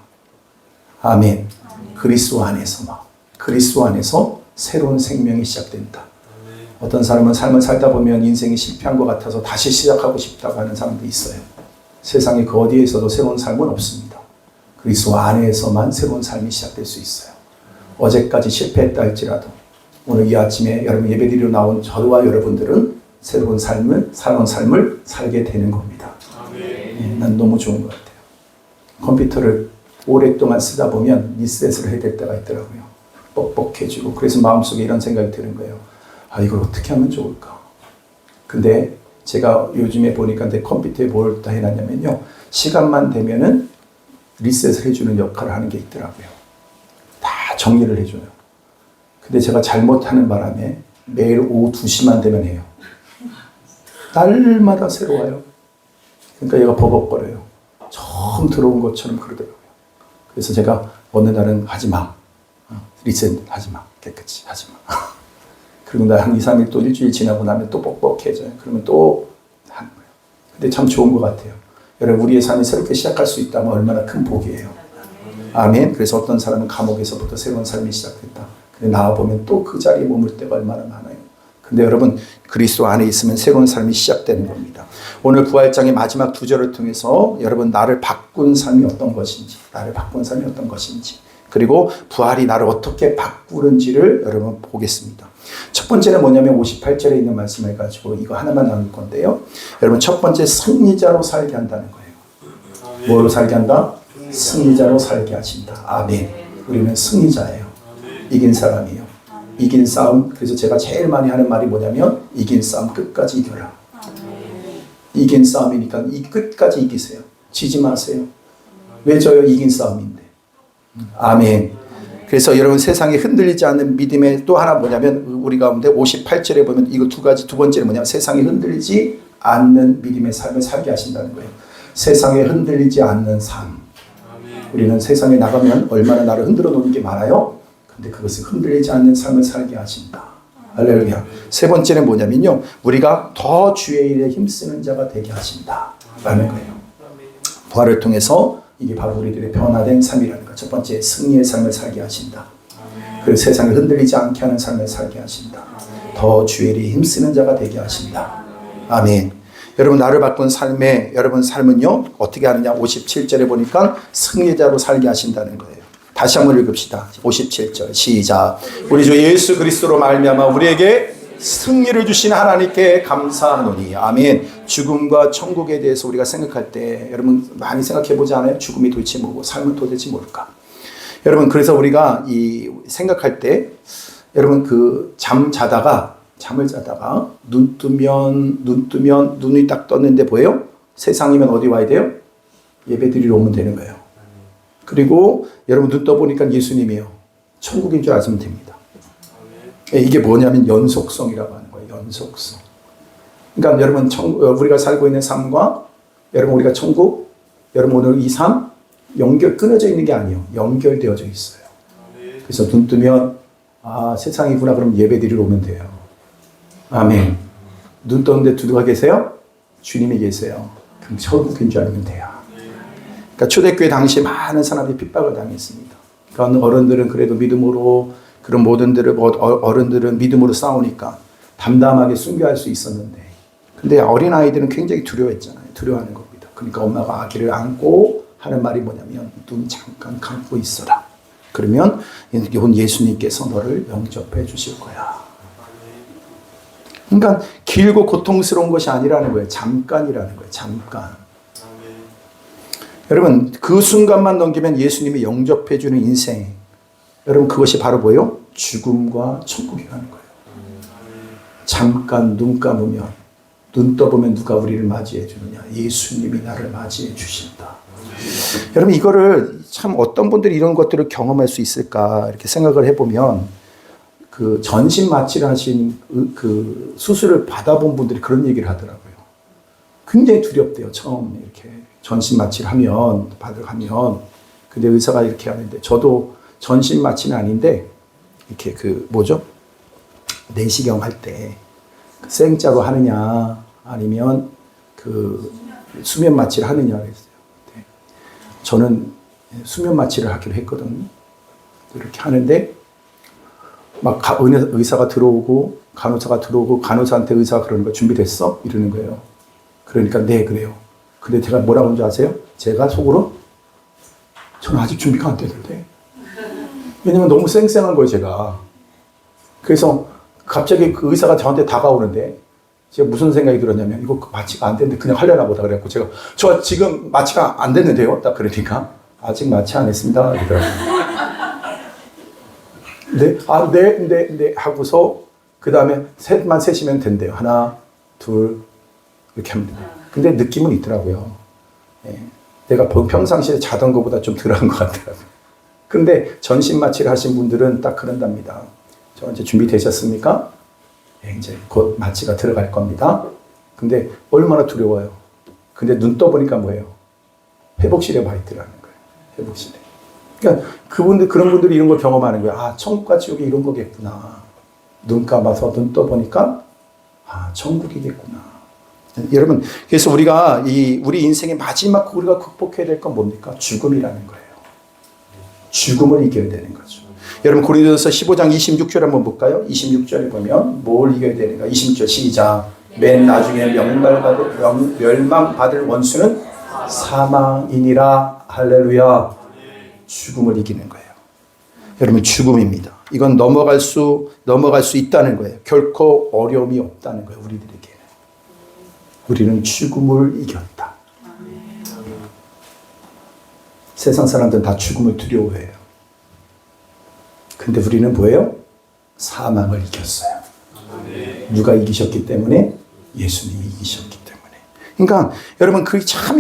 아멘. 그리스도 안에서 새로운 생명이 시작된다. 어떤 사람은 삶을 살다 보면 인생이 실패한 것 같아서 다시 시작하고 싶다고 하는 사람도 있어요. 세상에 그 어디에서도 새로운 삶은 없습니다. 그리스도 안에서만 새로운 삶이 시작될 수 있어요. 어제까지 실패했다 할지라도 오늘 이 아침에 여러분 예배드리러 나온 저와 여러분들은 새로운 삶을 살게 되는 겁니다. 네, 난 너무 좋은 것 같아요. 컴퓨터를 오랫동안 쓰다 보면 리셋을 해야 될 때가 있더라고요. 뻑뻑해지고 그래서 마음속에 이런 생각이 드는 거예요. 아 이걸 어떻게 하면 좋을까? 근데 제가 요즘에 보니까 내 컴퓨터에 뭘 다 해놨냐면요. 시간만 되면은 리셋을 해주는 역할을 하는 게 있더라고요. 다 정리를 해줘요. 근데 제가 잘못하는 바람에 매일 오후 2시만 되면 해요. 날마다 새로 와요. 그러니까 얘가 버벅거려요. 처음 들어온 것처럼 그러더라고요. 그래서 제가 어느 날은 하지 마. 리셋 하지 마. 깨끗이 하지 마. 그리고 나 한 2, 3일 또 일주일 지나고 나면 또 뻑뻑해져요. 그러면 또 하는 거예요. 근데 참 좋은 것 같아요. 여러분 우리의 삶이 새롭게 시작할 수 있다면 얼마나 큰 복이에요. 아멘. 그래서 어떤 사람은 감옥에서부터 새로운 삶이 시작됐다. 근데 나와보면 또 그 자리에 머물 때가 얼마나 많아요. 근데 여러분 그리스도 안에 있으면 새로운 삶이 시작되는 겁니다. 오늘 부활장의 마지막 2절을 통해서 여러분 나를 바꾼 삶이 어떤 것인지 그리고 부활이 나를 어떻게 바꾸는지를 여러분 보겠습니다. 첫 번째는 뭐냐면 58절에 있는 말씀을 가지고 이거 하나만 나눌 건데요. 여러분 첫 번째 승리자로 살게 한다는 거예요. 뭐로 살게 한다? 승리자로 살게 하신다. 아멘. 우리는 승리자예요. 이긴 사람이에요. 이긴 싸움. 그래서 제가 제일 많이 하는 말이 뭐냐면 이긴 싸움 끝까지 이겨라. 이긴 싸움이니까 끝까지 이기세요. 지지 마세요. 왜 져요? 이긴 싸움인데. 아멘. 그래서 여러분 세상에 흔들리지 않는 믿음의 또 하나 뭐냐면 우리 가운데 58절에 보면 이거 두 번째는 뭐냐면 세상에 흔들리지 않는 믿음의 삶을 살게 하신다는 거예요. 세상에 흔들리지 않는 삶. 우리는 세상에 나가면 얼마나 나를 흔들어 놓는 게 많아요. 근데 그것을 흔들리지 않는 삶을 살게 하신다. 할렐루야. 세 번째는 뭐냐면요. 우리가 더 주의 일에 힘쓰는 자가 되게 하신다. 라는 거예요. 부활을 통해서 이게 바로 우리들의 변화된 삶이라는 것. 첫 번째 승리의 삶을 살게 하신다. 그리고 세상을 흔들리지 않게 하는 삶을 살게 하신다. 더 주의 일에 힘쓰는 자가 되게 하신다. 아멘. 여러분 나를 바꾼 삶에 여러분 삶은요. 어떻게 하느냐. 57절에 보니까 승리자로 살게 하신다는 거예요. 다시 한번 읽읍시다. 57절 시작. 우리 주 예수 그리스도로 말미암아 우리에게 승리를 주신 하나님께 감사하노니. 아멘. 죽음과 천국에 대해서 우리가 생각할 때 여러분 많이 생각해 보지 않아요? 죽음이 도대체 뭐고 삶은 도대체 뭘까? 여러분 그래서 우리가 이 생각할 때 여러분 그 잠을 자다가 눈 뜨면 눈이 딱 떴는데 보여요? 세상이면 어디 와야 돼요? 예배 드리러 오면 되는 거예요. 그리고 여러분 눈 떠보니까 예수님이에요. 천국인 줄 아시면 됩니다. 이게 뭐냐면 연속성이라고 하는 거예요. 연속성. 그러니까 여러분 우리가 살고 있는 삶과 여러분 우리가 천국, 여러분 오늘 이 삶 끊어져 있는 게 아니에요. 연결되어져 있어요. 그래서 눈 뜨면 아 세상이구나 그럼 예배 드리러 오면 돼요. 아멘. 눈 떴는데 누가 계세요? 주님이 계세요. 그럼 천국인 줄 알면 돼요. 그러니까 초대교회 당시에 많은 사람들이 핍박을 당했습니다. 그러니까 어른들은 그래도 믿음으로 그런 모든들을 어른들은 믿음으로 싸우니까 담담하게 순교할 수 있었는데, 근데 어린 아이들은 굉장히 두려워했잖아요. 두려워하는 겁니다. 그러니까 엄마가 아기를 안고 하는 말이 뭐냐면 눈 잠깐 감고 있어라. 그러면 예수님께서 너를 영접해 주실 거야. 그러니까 길고 고통스러운 것이 아니라는 거예요. 잠깐이라는 거예요. 잠깐. 여러분 그 순간만 넘기면 예수님이 영접해 주는 인생. 여러분 그것이 바로 뭐예요? 죽음과 천국이라는 거예요. 잠깐 눈 감으면, 눈 떠보면 누가 우리를 맞이해 주느냐? 예수님이 나를 맞이해 주신다. 여러분 이거를 참 어떤 분들이 이런 것들을 경험할 수 있을까 이렇게 생각을 해보면, 그 전신 마취를 하신 그 수술을 받아본 분들이 그런 얘기를 하더라고요. 굉장히 두렵대요. 처음 이렇게 전신 마취를 하면 근데 의사가 이렇게 하는데, 저도 전신 마취는 아닌데 이렇게 그 뭐죠? 내시경 할 때 생자로 하느냐 아니면 그 수면 마취를 하느냐 그랬어요. 네. 저는 수면 마취를 하기로 했거든요. 이렇게 하는데 막 의사가 들어오고 간호사가 들어오고 간호사한테 의사가 그러는 거 준비됐어? 이러는 거예요. 그러니까 네 그래요. 근데 제가 뭐라고 하는지 아세요? 제가 속으로 저는 아직 준비가 안 되는데. 왜냐면 너무 쌩쌩한 거예요 제가. 그래서 갑자기 그 의사가 저한테 다가오는데 제가 무슨 생각이 들었냐면 이거 마취가 안 됐는데 그냥 하려나 보다 그래갖고 제가 저 지금 마취가 안 됐는데요? 딱 그러니까 아직 마취 안 했습니다. 이러더라고요. 네 하고서 그 다음에 셋만 세시면 된대요. 하나, 둘 이렇게 하면 돼요. 근데 느낌은 있더라고요. 예. 내가 평상시에 자던 것보다 좀 덜한 것 같더라고요. 근데 전신 마취를 하신 분들은 딱 그런답니다. 저 이제 준비되셨습니까? 예, 이제 곧 마취가 들어갈 겁니다. 근데 얼마나 두려워요. 근데 눈 떠보니까 뭐예요? 회복실에 와 있더라는 거예요. 회복실에. 그러니까 그런 분들이 이런 걸 경험하는 거예요. 아, 천국과 지옥이 이런 거겠구나. 눈 감아서 눈 떠보니까 아, 천국이겠구나. 여러분, 그래서 우리가 우리 인생의 마지막 우리가 극복해야 될 건 뭡니까? 죽음이라는 거예요. 죽음을 이겨야 되는 거죠. 여러분 고린도서 15장 26절 한번 볼까요? 26절에 보면 뭘 이겨야 되는가? 26절 시작. 맨 나중에 멸망받을 원수는 사망이니라. 할렐루야. 죽음을 이기는 거예요. 여러분 죽음입니다. 이건 넘어갈 수 있다는 거예요. 결코 어려움이 없다는 거예요. 우리들에게는. 우리는 죽음을 이겼다. 세상 사람들은 다 죽음을 두려워해요. 근데 우리는 뭐예요? 사망을 이겼어요. 누가 이기셨기 때문에? 예수님이 이기셨기 때문에. 그러니까 여러분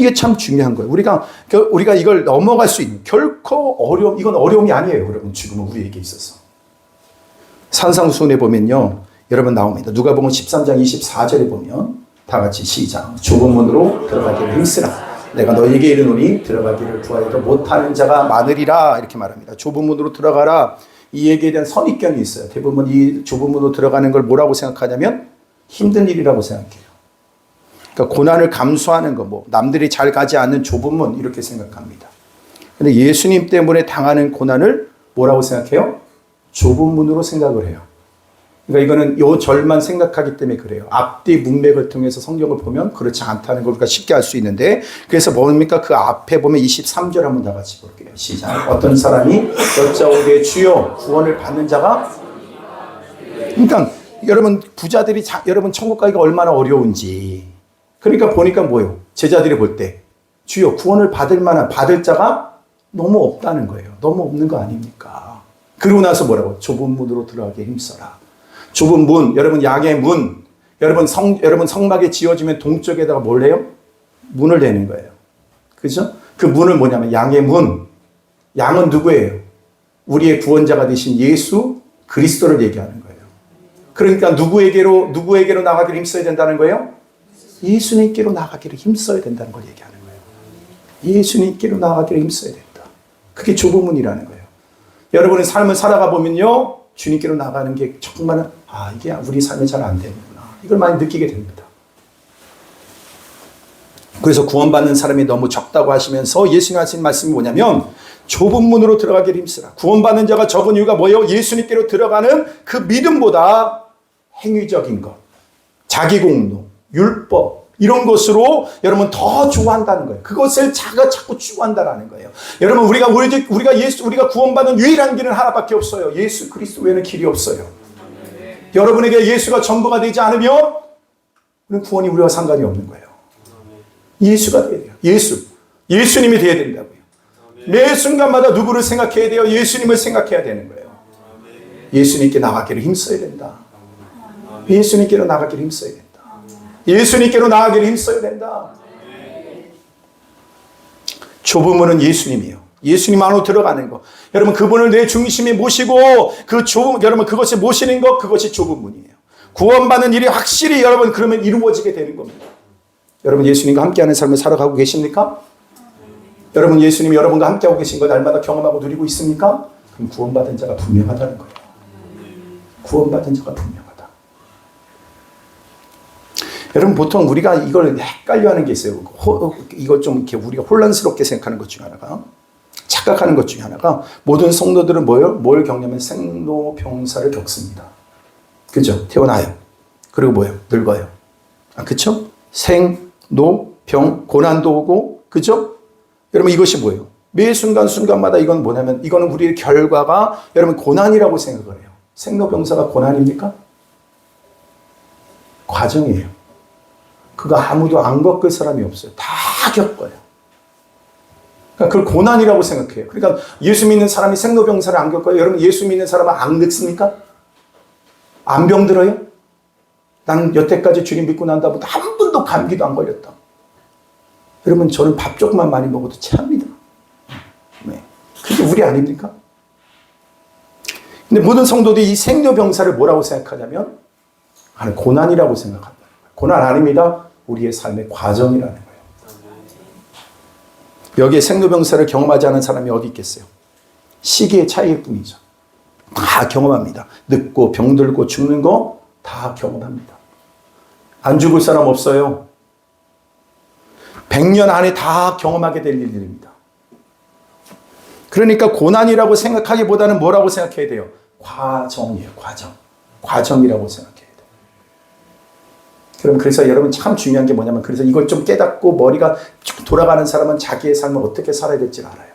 이게 참 중요한 거예요. 우리가 이걸 넘어갈 수 있는 결코 이건 어려움이 아니에요. 여러분 죽음은 우리에게 있어서. 산상수훈에 보면요. 여러분 나옵니다. 누가복음 13장 24절에 보면 다 같이 시작. 좁은 문으로 들어가기를 힘쓰라. 내가 너에게 이르노니 들어가기를 구하여도 못하는 자가 많으리라. 이렇게 말합니다. 좁은 문으로 들어가라. 이 얘기에 대한 선입견이 있어요. 대부분 이 좁은 문으로 들어가는 걸 뭐라고 생각하냐면 힘든 일이라고 생각해요. 그러니까 고난을 감수하는 거, 남들이 잘 가지 않는 좁은 문 이렇게 생각합니다. 근데 예수님 때문에 당하는 고난을 뭐라고 생각해요? 좁은 문으로 생각을 해요. 그러니까 이거는 요 절만 생각하기 때문에 그래요. 앞뒤 문맥을 통해서 성경을 보면 그렇지 않다는 걸 우리가 쉽게 알 수 있는데, 그래서 뭡니까? 그 앞에 보면 23절 한번 다 같이 볼게요. 시작. 어떤 사람이 여짜오되 주여 구원을 받는 자가. 그러니까 여러분 부자들이 여러분 천국 가기가 얼마나 어려운지. 그러니까 보니까 뭐예요? 제자들이 볼 때 주여 구원을 받을 자가 너무 없다는 거예요. 너무 없는 거 아닙니까? 그러고 나서 뭐라고? 좁은 문으로 들어가기에 힘써라. 좁은 문, 여러분 양의 문, 여러분 성막에 지어지면 동쪽에다가 뭘 해요? 문을 대는 거예요. 그죠? 그 문은 뭐냐면 양의 문. 양은 누구예요? 우리의 구원자가 되신 예수 그리스도를 얘기하는 거예요. 그러니까 누구에게로 나가기를 힘써야 된다는 거예요? 예수님께로 나가기를 힘써야 된다는 걸 얘기하는 거예요. 예수님께로 나가기를 힘써야 된다. 그게 좁은 문이라는 거예요. 여러분의 삶을 살아가 보면요, 주님께로 나가는 게 정말 이게 우리 삶에 잘 안 되는구나. 이걸 많이 느끼게 됩니다. 그래서 구원받는 사람이 너무 적다고 하시면서 예수님 하신 말씀이 뭐냐면 좁은 문으로 들어가기를 힘쓰라. 구원받는 자가 적은 이유가 뭐예요? 예수님께로 들어가는 그 믿음보다 행위적인 것, 자기공로, 율법 이런 것으로 여러분 더 좋아한다는 거예요. 그것을 자꾸 추구한다라는 거예요. 여러분 우리가 구원받는 유일한 길은 하나밖에 없어요. 예수 그리스도 외에는 길이 없어요. 여러분에게 예수가 전부가 되지 않으면 우리는 구원이 우리와 상관이 없는 거예요. 예수가 돼야 돼요. 예수님이 돼야 된다고요. 매 순간마다 누구를 생각해야 돼요? 예수님을 생각해야 되는 거예요. 예수님께 나가기를 힘써야 된다. 예수님께로 나가기를 힘써야 된다. 예수님께로 나가기를 힘써야 된다. 좁은 문은 예수님이에요. 예수님 안으로 들어가는 거. 여러분 그분을 내 중심에 모시고 여러분 그것이 모시는 것 그것이 좁은 문이에요. 구원받는 일이 확실히 여러분 그러면 이루어지게 되는 겁니다. 여러분 예수님과 함께하는 삶을 살아가고 계십니까? 여러분 예수님이 여러분과 함께하고 계신 걸 날마다 경험하고 누리고 있습니까? 그럼 구원받은 자가 분명하다는 거예요. 구원받은 자가 분명하다. 여러분 보통 우리가 이걸 헷갈려하는 게 있어요. 이걸 좀 이렇게 우리가 혼란스럽게 생각하는 것 중에 하나가 착각하는 것 중에 하나가 모든 성도들은 뭐예요? 뭘 겪냐면 생로병사를 겪습니다. 그죠? 태어나요. 그리고 뭐예요? 늙어요. 그쵸? 생로병 고난도 오고 그죠? 여러분 이것이 뭐예요? 매 순간순간마다 이건 뭐냐면 이거는 우리의 결과가 여러분 고난이라고 생각을 해요. 생로병사가 고난입니까? 과정이에요. 그거 아무도 안 겪을 사람이 없어요. 다 겪어요. 그러니까 그걸 고난이라고 생각해요. 그러니까 예수 믿는 사람이 생로병사를 안 겪어요. 여러분 예수 믿는 사람은 안 늙습니까? 안 병들어요? 나는 여태까지 주님 믿고 난 다음부터 한 번도 감기도 안 걸렸다. 여러분 저는 밥 조금만 많이 먹어도 체합니다. 네. 그게 우리 아닙니까? 근데 모든 성도들이 이 생로병사를 뭐라고 생각하냐면 고난이라고 생각한다. 고난 아닙니다. 우리의 삶의 과정이라는 거예요. 여기에 생로병사를 경험하지 않은 사람이 어디 있겠어요? 시기의 차이일 뿐이죠. 다 경험합니다. 늙고 병들고 죽는 거 다 경험합니다. 안 죽을 사람 없어요. 100년 안에 다 경험하게 될 일들입니다. 그러니까 고난이라고 생각하기보다는 뭐라고 생각해야 돼요? 과정이에요. 과정이라고 생각해야 돼요. 그래서 여러분 참 중요한 게 뭐냐면 그래서 이걸 좀 깨닫고 머리가 쭉 돌아가는 사람은 자기의 삶을 어떻게 살아야 될지 알아요.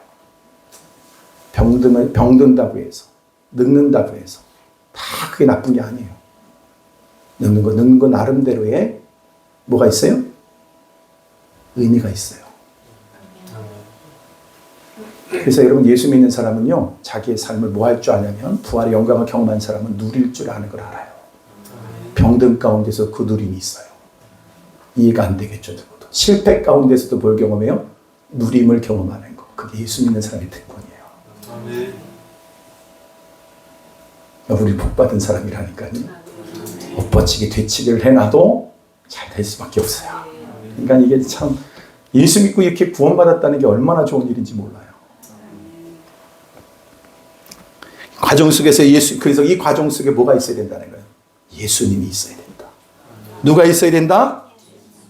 병든다고 해서 늙는다고 해서 다 그게 나쁜 게 아니에요. 늙는 거 나름대로의 뭐가 있어요? 의미가 있어요. 그래서 여러분 예수 믿는 사람은요 자기의 삶을 뭐 할 줄 아냐면 부활의 영광을 경험한 사람은 누릴 줄 아는 걸 알아요. 병든 가운데서 그 누림이 있어요. 이해가 안 되겠죠. 누구도. 실패 가운데서도 뭘 경험해요? 누림을 경험하는 거. 그게 예수 믿는 사람의 특권이에요. 우리 복받은 사람이라니까요. 엎어치기 되치기를 해놔도 잘 될 수밖에 없어요. 그러니까 이게 참 예수 믿고 이렇게 구원받았다는 게 얼마나 좋은 일인지 몰라요. 과정 속에서 그래서 이 과정 속에 뭐가 있어야 된다는 거예요? 예수님이 있어야 된다. 누가 있어야 된다?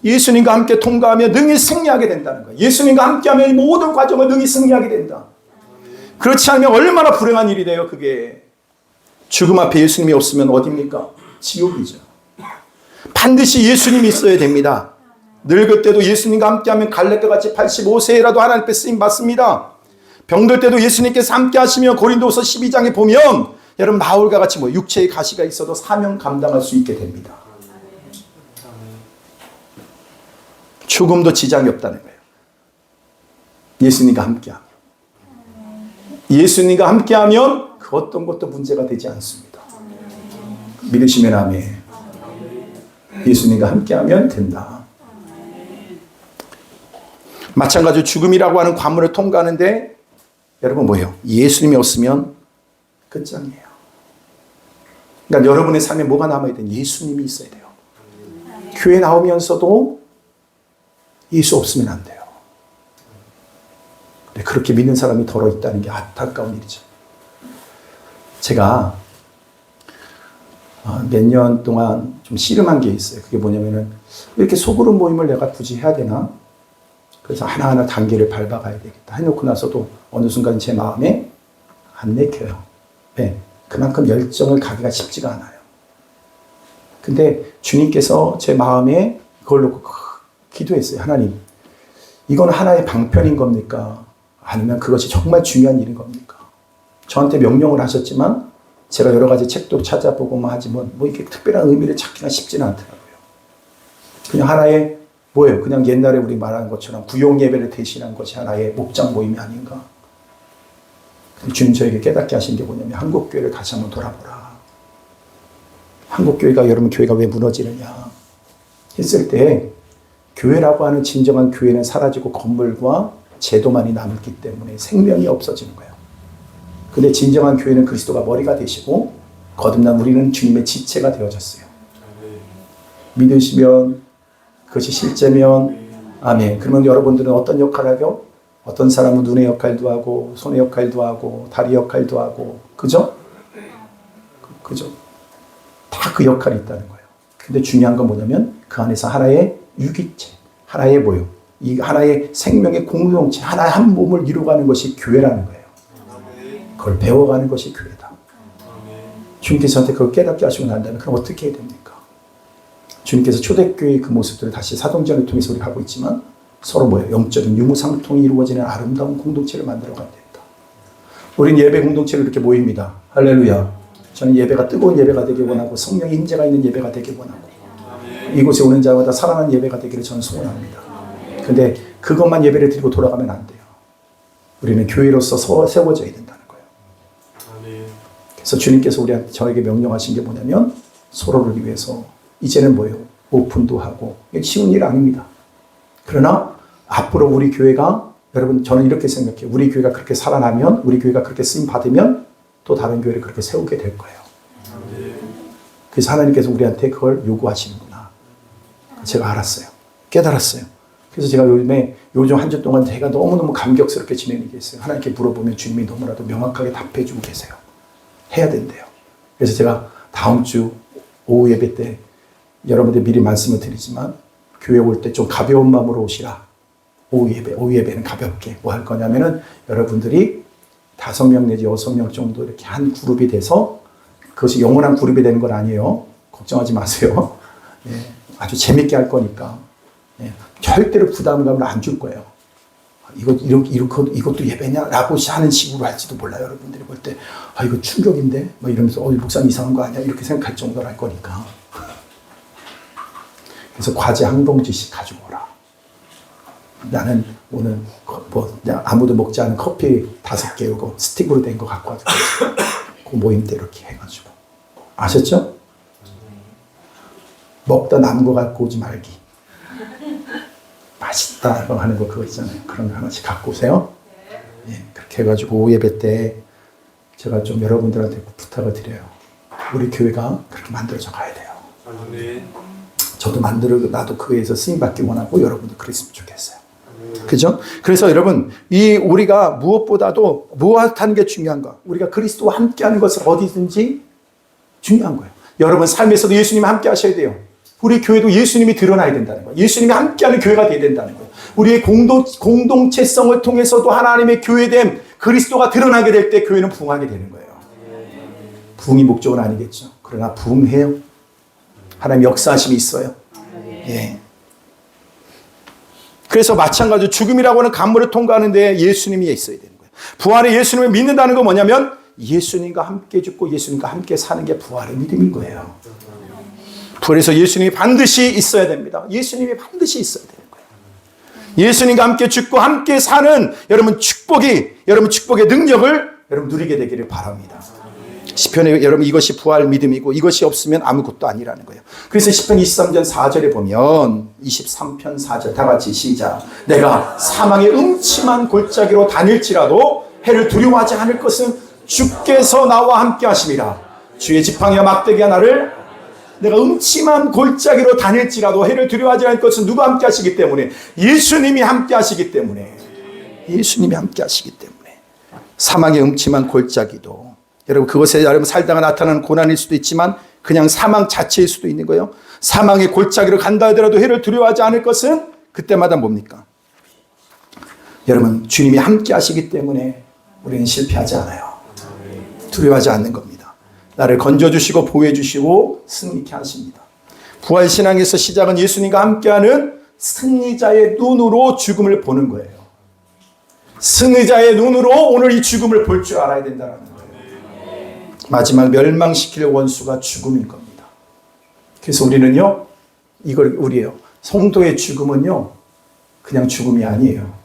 예수님과 함께 통과하며 능히 승리하게 된다는 거예요. 예수님과 함께하며 이 모든 과정을 능히 승리하게 된다. 그렇지 않으면 얼마나 불행한 일이 돼요. 그게 죽음 앞에 예수님이 없으면 어디입니까? 지옥이죠. 반드시 예수님이 있어야 됩니다. 늙을 때도 예수님과 함께하면 갈렙과 같이 85세라도 하나님께 쓰임 받습니다. 병들 때도 예수님께서 함께 하시며 고린도서 12장에 보면 여러분 바울과 같이 육체의 가시가 있어도 사명 감당할 수 있게 됩니다. 죽음도 지장이 없다는 거예요. 예수님과 함께하면. 예수님과 함께하면 그 어떤 것도 문제가 되지 않습니다. 믿으시면 아멘. 예수님과 함께하면 된다. 마찬가지로 죽음이라고 하는 관문을 통과하는데 여러분 뭐예요? 예수님이 없으면 끝장이에요. 그러니까 여러분의 삶에 뭐가 남아야 돼요? 예수님이 있어야 돼요. 교회 나오면서도 예수 없으면 안 돼요. 근데 그렇게 믿는 사람이 덜어 있다는 게 안타까운 일이죠. 제가 몇 년 동안 좀 씨름한 게 있어요. 그게 뭐냐면은 이렇게 소그룹 모임을 내가 굳이 해야 되나? 그래서 하나하나 단계를 밟아가야 되겠다 해놓고 나서도 어느 순간 제 마음에 안 내켜요. 네, 그만큼 열정을 가기가 쉽지가 않아요. 근데 주님께서 제 마음에 그걸 놓고 기도했어요. 하나님, 이건 하나의 방편인 겁니까? 아니면 그것이 정말 중요한 일인 겁니까? 저한테 명령을 하셨지만 제가 여러 가지 책도 찾아보고 하지만 뭐 이렇게 특별한 의미를 찾기가 쉽지는 않더라고요. 그냥 하나의 뭐예요? 그냥 옛날에 우리 말하는 것처럼 구용 예배를 대신한 것이 하나의 목장 모임이 아닌가? 주님 저에게 깨닫게 하신 게 뭐냐면 한국교회를 다시 한번 돌아보라. 한국교회가 여러분 교회가 왜 무너지느냐 했을 때 교회라고 하는 진정한 교회는 사라지고 건물과 제도만이 남았기 때문에 생명이 없어지는 거예요. 근데 진정한 교회는 그리스도가 머리가 되시고 거듭난 우리는 주님의 지체가 되어졌어요. 믿으시면 그것이 실제면 아멘. 그러면 여러분들은 어떤 역할을 하죠? 어떤 사람은 눈의 역할도 하고 손의 역할도 하고 다리 역할도 하고 그죠? 그죠? 다 그 역할이 있다는 거예요. 근데 중요한 건 뭐냐면 그 안에서 하나의 유기체, 하나의 뭐요? 이 하나의 생명의 공동체, 하나의 한 몸을 이루어가는 것이 교회라는 거예요. 그걸 배워가는 것이 교회다. 주님께서 저한테 그걸 깨닫게 하시고 난다면 그럼 어떻게 해야 됩니까? 주님께서 초대교회의 그 모습들을 다시 사도행전을 통해서 우리가 하고 있지만 서로 뭐예요? 영적인 유무상통이 이루어지는 아름다운 공동체를 만들어가야 된다. 우린 예배 공동체로 이렇게 모입니다. 할렐루야. 저는 예배가 뜨거운 예배가 되길 원하고 성령의 임재가 있는 예배가 되길 원하고 이곳에 오는 자마다 살아난 예배가 되기를 저는 소원합니다. 근데 그것만 예배를 드리고 돌아가면 안 돼요. 우리는 교회로서 세워져야 된다는 거예요. 그래서 주님께서 저에게 명령하신 게 뭐냐면 서로를 위해서 이제는 뭐예요? 오픈도 하고 이게 쉬운 일 아닙니다. 그러나 앞으로 우리 교회가 여러분 저는 이렇게 생각해요. 우리 교회가 그렇게 살아나면 우리 교회가 그렇게 쓰임 받으면 또 다른 교회를 그렇게 세우게 될 거예요. 그래서 하나님께서 우리한테 그걸 요구하시는구나. 제가 알았어요. 깨달았어요. 그래서 제가 요즘 한 주 동안 제가 너무너무 감격스럽게 지내는 게 있어요. 하나님께 물어보면 주님이 너무나도 명확하게 답해주고 계세요. 해야 된대요. 그래서 제가 다음 주 오후 예배 때 여러분들 미리 말씀을 드리지만 교회 올 때 좀 가벼운 마음으로 오시라. 오후 예배는 가볍게 뭐 할 거냐면은 여러분들이 5명 내지 6명 정도 이렇게 한 그룹이 돼서 그것이 영원한 그룹이 되는 건 아니에요. 걱정하지 마세요. 예, 아주 재밌게 할 거니까. 예, 절대로 부담감을 안 줄 거예요. 이것도 예배냐? 라고 하는 식으로 할지도 몰라요. 여러분들이 볼 때, 이거 충격인데? 뭐 이러면서, 목사님 이상한 거 아니야? 이렇게 생각할 정도로 할 거니까. 그래서 과제 한 봉지씩 가지고 오라. 나는 오늘 아무도 먹지 않은 커피 5개 오고 스틱으로 된 거 갖고 와서 그 모임 때 이렇게 해가지고. 아셨죠? 먹다 남은 거 갖고 오지 말기. 맛있다 하는 거 그거 있잖아요. 그런 거 하나씩 갖고 오세요. 예, 그렇게 해가지고 오후 예배 때 제가 좀 여러분들한테 부탁을 드려요. 우리 교회가 그렇게 만들어져 가야 돼요. 저도 나도 그 교회에서 쓰임받기 원하고 여러분도 그랬으면 좋겠어요. 그죠? 그래서 여러분, 우리가 무엇보다도 무엇하는 게 중요한가? 우리가 그리스도와 함께 하는 것은 어디든지 중요한 거예요. 여러분 삶에서도 예수님이 함께 하셔야 돼요. 우리 교회도 예수님이 드러나야 된다는 거예요. 예수님이 함께하는 교회가 되어야 된다는 거예요. 우리의 공동체성을 통해서도 하나님의 교회됨, 그리스도가 드러나게 될 때 교회는 부흥하게 되는 거예요. 부흥이 목적은 아니겠죠. 그러나 부흥해요. 하나님 역사하심이 있어요. 예. 그래서 마찬가지로 죽음이라고 하는 간물을 통과하는 데 예수님이 있어야 되는 거예요. 부활의 예수님을 믿는다는 건 뭐냐면 예수님과 함께 죽고 예수님과 함께 사는 게 부활의 믿음인 거예요. 그래서 예수님이 반드시 있어야 됩니다. 예수님이 반드시 있어야 되는 거예요. 예수님과 함께 죽고 함께 사는 여러분 축복의 능력을 여러분 누리게 되기를 바랍니다. 시편에 여러분 이것이 부활 믿음이고 이것이 없으면 아무것도 아니라는 거예요. 그래서 시편 23편 4절에 보면 23편 4절 다 같이 시작. 내가 사망의 음침한 골짜기로 다닐지라도 해를 두려워하지 않을 것은 주께서 나와 함께 하심이라. 주의 지팡이와 막대기가 나를 내가 음침한 골짜기로 다닐지라도 해를 두려워하지 않을 것은 누가 함께 하시기 때문에 예수님이 함께 하시기 때문에 사망의 음침한 골짜기도 여러분 그것에 여러분 살다가 나타나는 고난일 수도 있지만 그냥 사망 자체일 수도 있는 거예요. 사망의 골짜기로 간다 하더라도 해를 두려워하지 않을 것은 그때마다 뭡니까? 여러분, 주님이 함께 하시기 때문에 우리는 실패하지 않아요. 두려워하지 않는 겁니다. 나를 건져주시고 보호해주시고 승리케 하십니다. 부활신앙에서 시작은 예수님과 함께하는 승리자의 눈으로 죽음을 보는 거예요. 승리자의 눈으로 오늘 이 죽음을 볼 줄 알아야 된다는 거예요. 마지막 멸망시킬 원수가 죽음인 겁니다. 그래서 우리는요, 이걸 우리예요. 성도의 죽음은요, 그냥 죽음이 아니에요.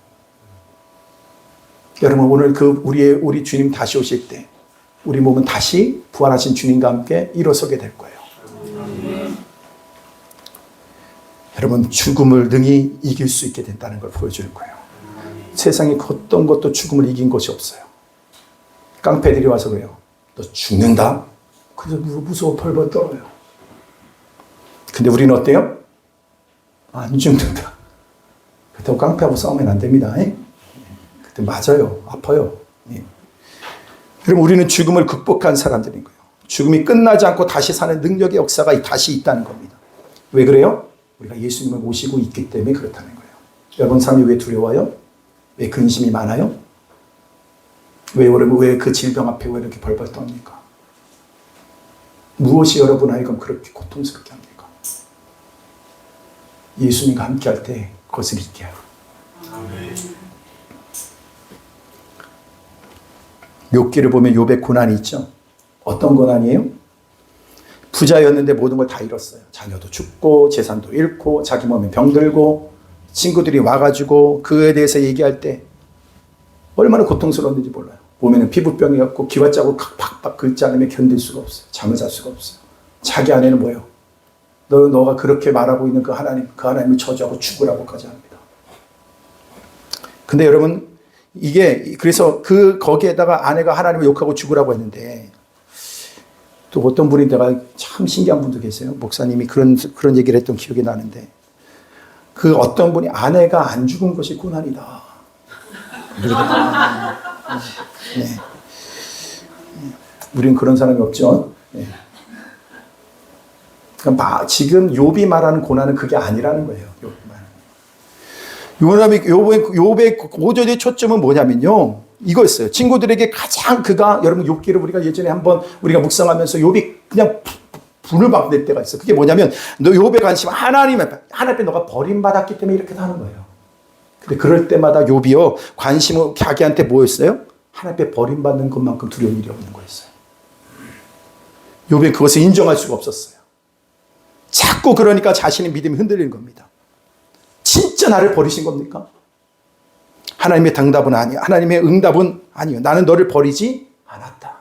여러분, 오늘 우리 주님 다시 오실 때 우리 몸은 다시 부활하신 주님과 함께 일어서게 될 거예요. 여러분, 죽음을 능히 이길 수 있게 된다는 걸 보여줄 거예요. 세상에 어떤 것도 죽음을 이긴 것이 없어요. 깡패들이 와서 그래요. 너 죽는다? 그래서 무서워 벌벌 떨어요. 근데 우리는 어때요? 안 죽는다. 그렇다고 깡패하고 싸우면 안 됩니다. 그때 맞아요. 아파요. 여러분, 우리는 죽음을 극복한 사람들인 거예요. 죽음이 끝나지 않고 다시 사는 능력의 역사가 다시 있다는 겁니다. 왜 그래요? 우리가 예수님을 모시고 있기 때문에 그렇다는 거예요. 여러분, 삶이 왜 두려워요? 왜 근심이 많아요? 왜 그 질병 앞에 왜 이렇게 벌벌 떱니까? 무엇이 여러분 하여금 그렇게 고통스럽게 합니까? 예수님과 함께 할 때 그것을 잊게 해요. 욥기를 보면 욥의 고난이 있죠. 어떤 고난이에요? 부자였는데 모든 걸 다 잃었어요. 자녀도 죽고 재산도 잃고 자기 몸에 병들고 친구들이 와가지고 그에 대해서 얘기할 때 얼마나 고통스러웠는지 몰라요. 보면은 피부병이 갖고 기와 자국 팍팍 긁지 않으면 견딜 수가 없어요. 잠을 잘 수가 없어요. 자기 안에는 뭐예요? 너가 그렇게 말하고 있는 그 하나님을 저주하고 죽으라고까지 합니다. 근데 여러분, 이게 그래서 거기에다가 아내가 하나님을 욕하고 죽으라고 했는데, 또 어떤 분이 내가 참 신기한 분도 계세요. 목사님이 그런 얘기를 했던 기억이 나는데, 그 어떤 분이 아내가 안 죽은 것이 고난이다. 네. 우린 그런 사람이 없죠. 네. 그러니까 지금 욥이 말하는 고난은 그게 아니라는 거예요. 욥의 고전의 초점은 뭐냐면요, 이거였어요. 친구들에게 가장 여러분 욥기를 우리가 예전에 한번 우리가 묵상하면서 욥이 그냥 분을 막 낼 때가 있어요. 그게 뭐냐면 너 욥의 관심 하나님 앞에 너가 버림받았기 때문에 이렇게 하는 거예요. 근데 그럴 때마다 욥이요, 관심은 자기한테 뭐였어요? 하나님 앞에 버림받는 것만큼 두려운 일이 없는 거였어요. 욥은 그것을 인정할 수가 없었어요. 자꾸 그러니까 자신의 믿음이 흔들리는 겁니다. 진짜 나를 버리신 겁니까? 하나님의 응답은 아니에요. 하나님의 응답은 아니에요. 나는 너를 버리지 않았다.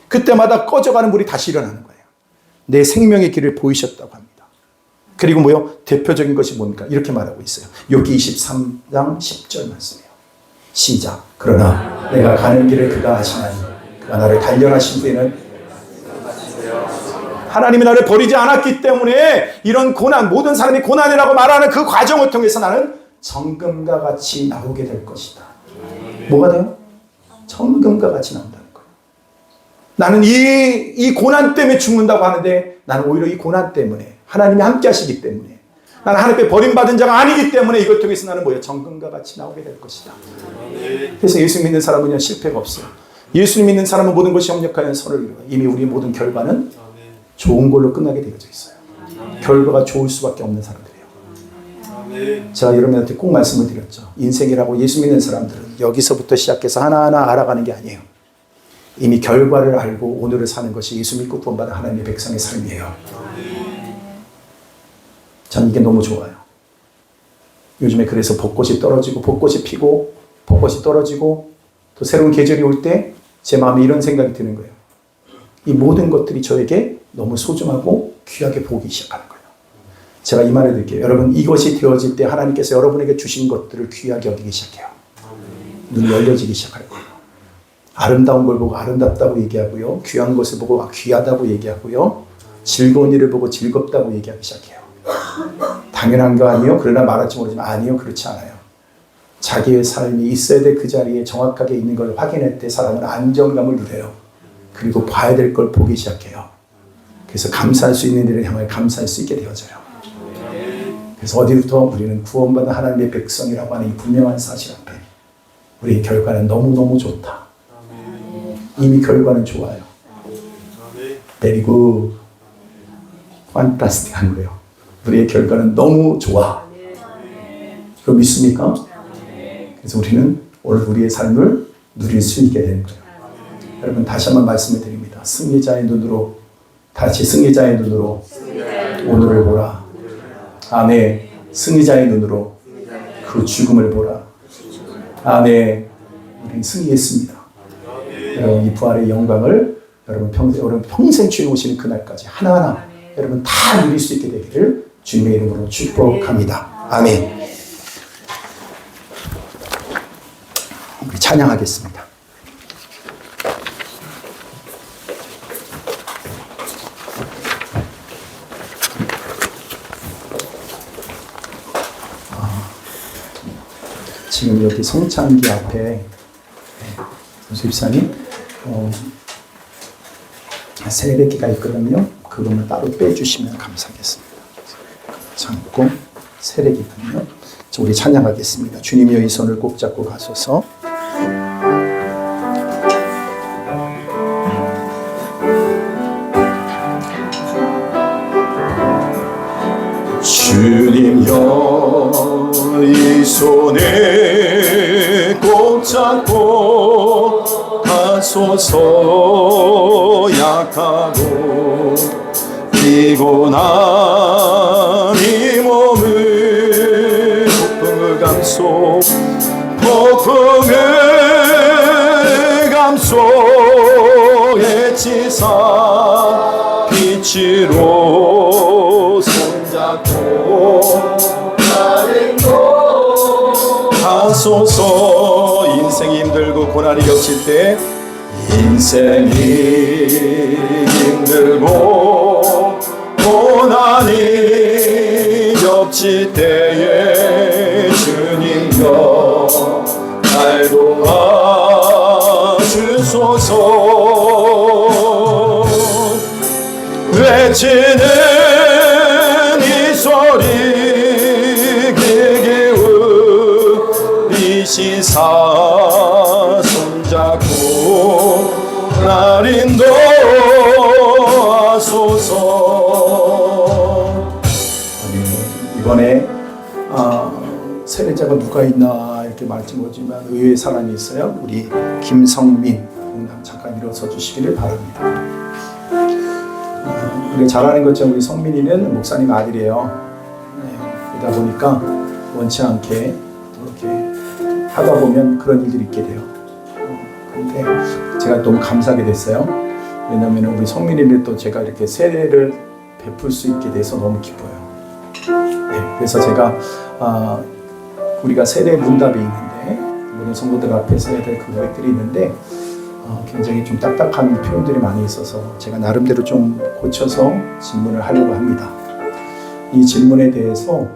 그때마다 꺼져가는 불이 다시 일어나는 거예요. 내 생명의 길을 보이셨다고 합니다. 그리고 뭐요? 대표적인 것이 뭡니까? 이렇게 말하고 있어요. 욥기 23장 10절 말씀이에요. 시작. 그러나 내가 가는 길을 그가 아시나니 그가 나를 단련하신 후에는 하나님이 나를 버리지 않았기 때문에 이런 고난, 모든 사람이 고난이라고 말하는 그 과정을 통해서 나는 정금과 같이 나오게 될 것이다. 뭐가 돼요? 정금과 같이 나온다는 거예요. 나는 이 고난 때문에 죽는다고 하는데 나는 오히려 이 고난 때문에 하나님이 함께 하시기 때문에 나는 하나님께 버림받은 자가 아니기 때문에 이것 통해서 나는 뭐예요? 정금과 같이 나오게 될 것이다. 그래서 예수 믿는 사람은요, 실패가 없어요. 예수님 믿는 사람은 모든 것이 협력하여 선을 이루어요. 이미 우리의 모든 결과는 좋은 걸로 끝나게 되어져 있어요. 결과가 좋을 수밖에 없는 사람들이에요. 제가 여러분한테 꼭 말씀을 드렸죠. 인생이라고 예수 믿는 사람들은 여기서부터 시작해서 하나하나 알아가는 게 아니에요. 이미 결과를 알고 오늘을 사는 것이 예수 믿고 구원받은 하나님의 백성의 삶이에요. 전 이게 너무 좋아요. 요즘에 그래서 벚꽃이 떨어지고 벚꽃이 피고 벚꽃이 떨어지고 또 새로운 계절이 올 때 제 마음에 이런 생각이 드는 거예요. 이 모든 것들이 저에게 너무 소중하고 귀하게 보기 시작하는 거예요. 제가 이 말을 드릴게요. 여러분, 이것이 되어질 때 하나님께서 여러분에게 주신 것들을 귀하게 여기기 시작해요. 눈이 열려지기 시작할 거예요. 아름다운 걸 보고 아름답다고 얘기하고요. 귀한 것을 보고 귀하다고 얘기하고요. 즐거운 일을 보고 즐겁다고 얘기하기 시작해요. 당연한 거 아니에요? 그러나 말할지 모르지만 아니요, 그렇지 않아요. 자기의 삶이 있어야 될 그 자리에 정확하게 있는 걸 확인할 때 사람은 안정감을 누려요. 그리고 봐야 될 걸 보기 시작해요. 그래서 감사할 수 있는 일을 향해 감사할 수 있게 되어져요. 그래서 어디부터 우리는 구원받은 하나님의 백성이라고 하는 이 분명한 사실 앞에 우리의 결과는 너무너무 좋다. 이미 결과는 좋아요. 그리고 판타스틱한 거예요. 우리의 결과는 너무 좋아. 그거 믿습니까? 그래서 우리는 오늘 우리의 삶을 누릴 수 있게 되는 거예요. 여러분 다시 한번 말씀을 드립니다. 승리자의 눈으로 다시 승리자의 눈으로 오늘을 보라. 아멘. 승리자의 눈으로 그 죽음을 보라. 아멘. 우리는 승리했습니다. 여러분 이 부활의 영광을 여러분 평생 주님 오시는 그날까지 하나하나 여러분 다 누릴 수 있게 되기를 주님의 이름으로 축복합니다. 아멘. 우리 찬양하겠습니다. 지금 여기 성창기 앞에 수입사님 세례기가 있거든요. 그거는 따로 빼주시면 감사하겠습니다. 참고 세례기거든요. 우리 찬양하겠습니다. 주님여 이 손을 꼭 잡고 가소서. 주님여 이 손에 꼭 잡고 가소서. 약하고 피곤한 이 몸을 폭풍을 감소에 치사 빛으로 손잡고 가소서. 인생이 힘들고 고난이 겹칠 때 인생이 힘들고 고난이 겹칠 때에 주님여 날 도와주소서. 외치는 이 소리 크게 울리시사 손잡고 날 인도하소서. 이번에 세례자가 누가 있나 이렇게 말씀하지만 의외의 사람이 있어요. 우리 김성민 잠깐 일어서 주시기를 바랍니다. 우리 잘 아는 것처럼 우리 성민이는 목사님 아들이에요. 그러다 보니까 원치 않게 이렇게 하다 보면 그런 일들이 있게 돼요. 그런데 제가 너무 감사하게 됐어요. 왜냐하면 우리 성민이를 또 제가 이렇게 세례를 베풀 수 있게 돼서 너무 기뻐요. 그래서 제가 우리가 세례 문답이 있는데 모든 성도들 앞에서 해야 될 그 고백들이 있는데 굉장히 좀 딱딱한 표현들이 많이 있어서 제가 나름대로 좀 고쳐서 질문을 하려고 합니다. 이 질문에 대해서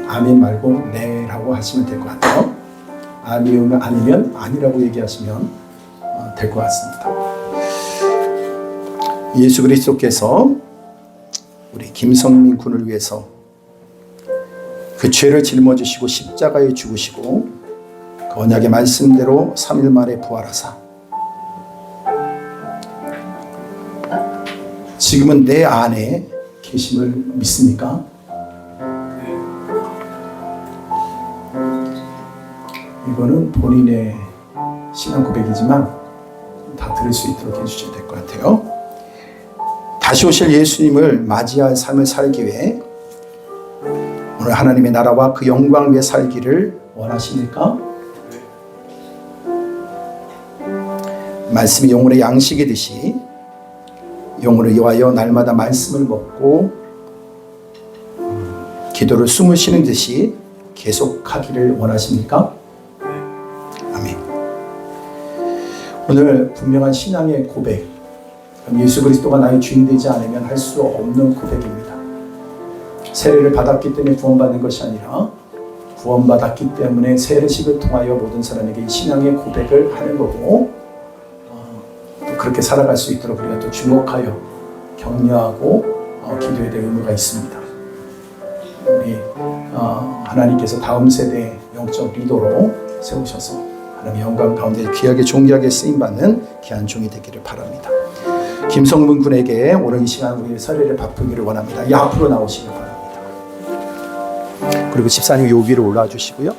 아멘 말고 네라고 하시면 될 것 같아요. 아니면 아니라고 얘기하시면 될 것 같습니다. 예수 그리스도께서 우리 김성민 군을 위해서 그 죄를 짊어지시고 십자가에 죽으시고 그 언약의 말씀대로 3일 만에 부활하사 지금은 내 안에 계심을 믿습니까? 이거는 본인의 신앙 고백이지만 다 들을 수 있도록 해주셔야 될 것 같아요. 다시 오실 예수님을 맞이할 삶을 살기 위해 오늘 하나님의 나라와 그 영광을 위해 살기를 원하십니까? 말씀이 영혼의 양식이듯이 영혼을 위하여 날마다 말씀을 먹고 기도를 숨을 쉬는 듯이 계속하기를 원하십니까? 아멘. 오늘 분명한 신앙의 고백, 예수 그리스도가 나의 주인 되지 않으면 할 수 없는 고백입니다. 세례를 받았기 때문에 구원받는 것이 아니라 구원받았기 때문에 세례식을 통하여 모든 사람에게 신앙의 고백을 하는 거고 또 그렇게 살아갈 수 있도록 우리가 또 주목하여 격려하고 기도해야 될 의무가 있습니다. 우리 하나님께서 다음 세대 영적 리더로 세우셔서 하나님의 영광 가운데 귀하게 존귀하게 쓰임받는 귀한 종이 되기를 바랍니다. 김성문 군에게 오늘 이 시간 우리 사례를 바꾸기를 원합니다. 이 앞으로 나오시길 바랍니다. 그리고 집사님 요 위로 올라와 주시고요.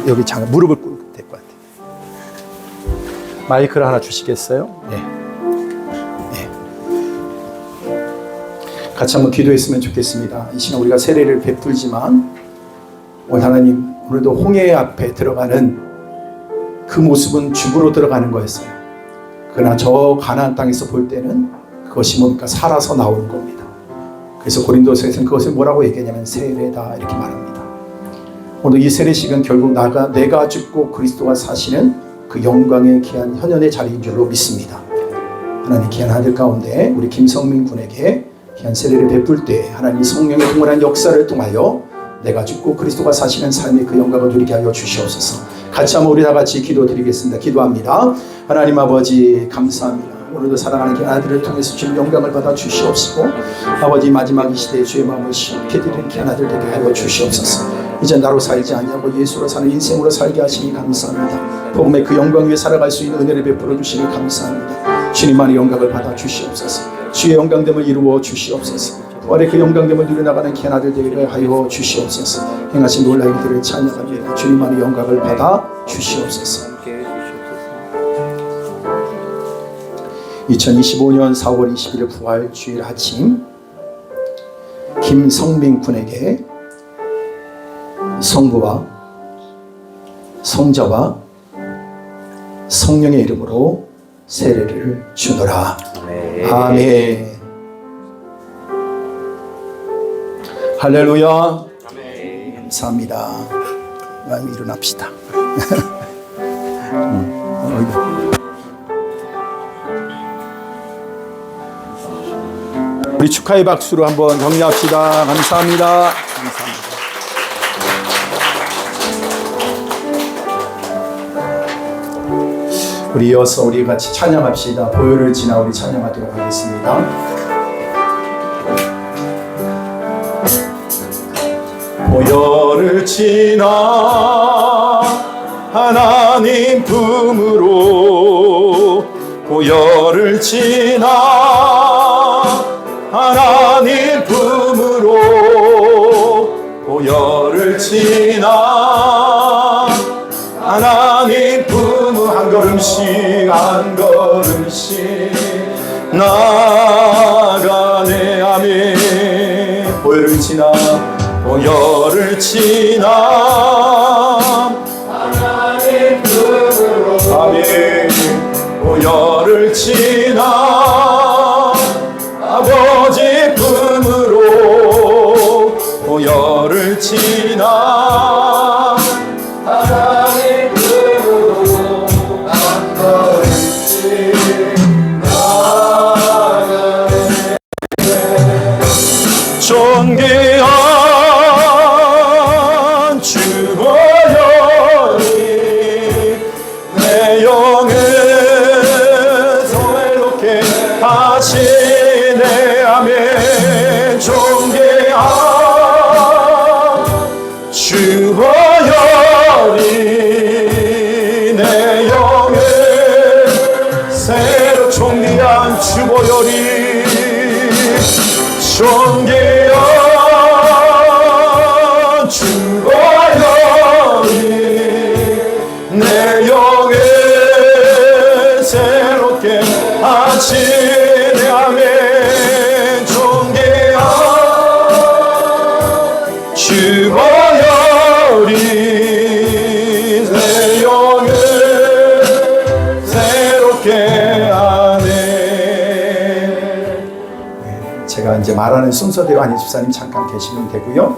여기 잠깐 무릎을 꿇고 될 것 같아요. 마이크를 하나 주시겠어요? 네. 네. 같이 한번 기도했으면 좋겠습니다. 이 시간 우리가 세례를 베풀지만 오늘 하나님 오늘도 홍해 앞에 들어가는 그 모습은 죽으로 들어가는 거였어요. 그러나 저 가나안 땅에서 볼 때는 그것이 뭡니까? 살아서 나오는 겁니다. 그래서 고린도서에서는 그것을 뭐라고 얘기하냐면 세례다 이렇게 말합니다. 오늘 이 세례식은 결국 내가 죽고 그리스도가 사시는 그 영광의 귀한 현현의 자리인 줄로 믿습니다. 하나님 귀한 아들 가운데 우리 김성민 군에게 귀한 세례를 베풀 때 하나님 성령의 동일한 역사를 통하여 내가 죽고 그리스도가 사시는 삶의 그 영광을 누리게 하여 주시옵소서. 같이 한번 우리 다 같이 기도드리겠습니다. 기도합니다. 하나님 아버지 감사합니다. 오늘도 사랑하는 귀한 아들을 통해서 주님 영광을 받아 주시옵시고 아버지 마지막 이 시대에 주의 마음을 시원케 드리는 귀한 아들 되게 하여 주시옵소서. 이제 나로 살지 아니하고 예수로 사는 인생으로 살게 하시니 감사합니다. 복음의 그 영광 위에 살아갈 수 있는 은혜를 베풀어 주시니 감사합니다. 주님만의 영광을 받아 주시옵소서. 주의 영광됨을 이루어 주시옵소서. 부활의 그 영광됨을 누려나가는 귀한 아들 되게 하여 주시옵소서. 행하신 놀라운 일들을 찬양합니다. 주님만의 영광을 받아 주시옵소서. 2025년 4월 21일 부활 주일 아침 김성민 군에게 성부와 성자와 성령의 이름으로 세례를 주노라. 아멘. 할렐루야. 감사합니다. 일어납시다. 우리 축하의 박수로 한번 격려합시다. 감사합니다. 감사합니다. 우리 이어서 우리 같이 찬양합시다. 보혈을 지나 우리 찬양하도록 하겠습니다. 보혈을 지나 하나님 품으로 보혈을 지나 하나님 품으로 보혈을 지나 하나님 품으로 한 걸음씩 나가네. 아멘. 보혈을 지나 보혈을 지나 하나님 품으로 아멘. 보혈을 지나 아버지 품으로 보혈을 지나 하나님 품으로 한 걸음씩 나가네. 존귀한 주 보혈이 내 영을 소외롭게 하시네. 아멘. 존귀한 주 보혈이 내 영을 새로 존귀한 주 보혈이 존귀한 주 보혈이 내 영을 새롭게 하시네. 아멘. 존귀한 주 보혈이 내 영을 새롭게 하네. 제가 이제 말하는 순서대로 안희 집사님 잠깐 계시면 되고요.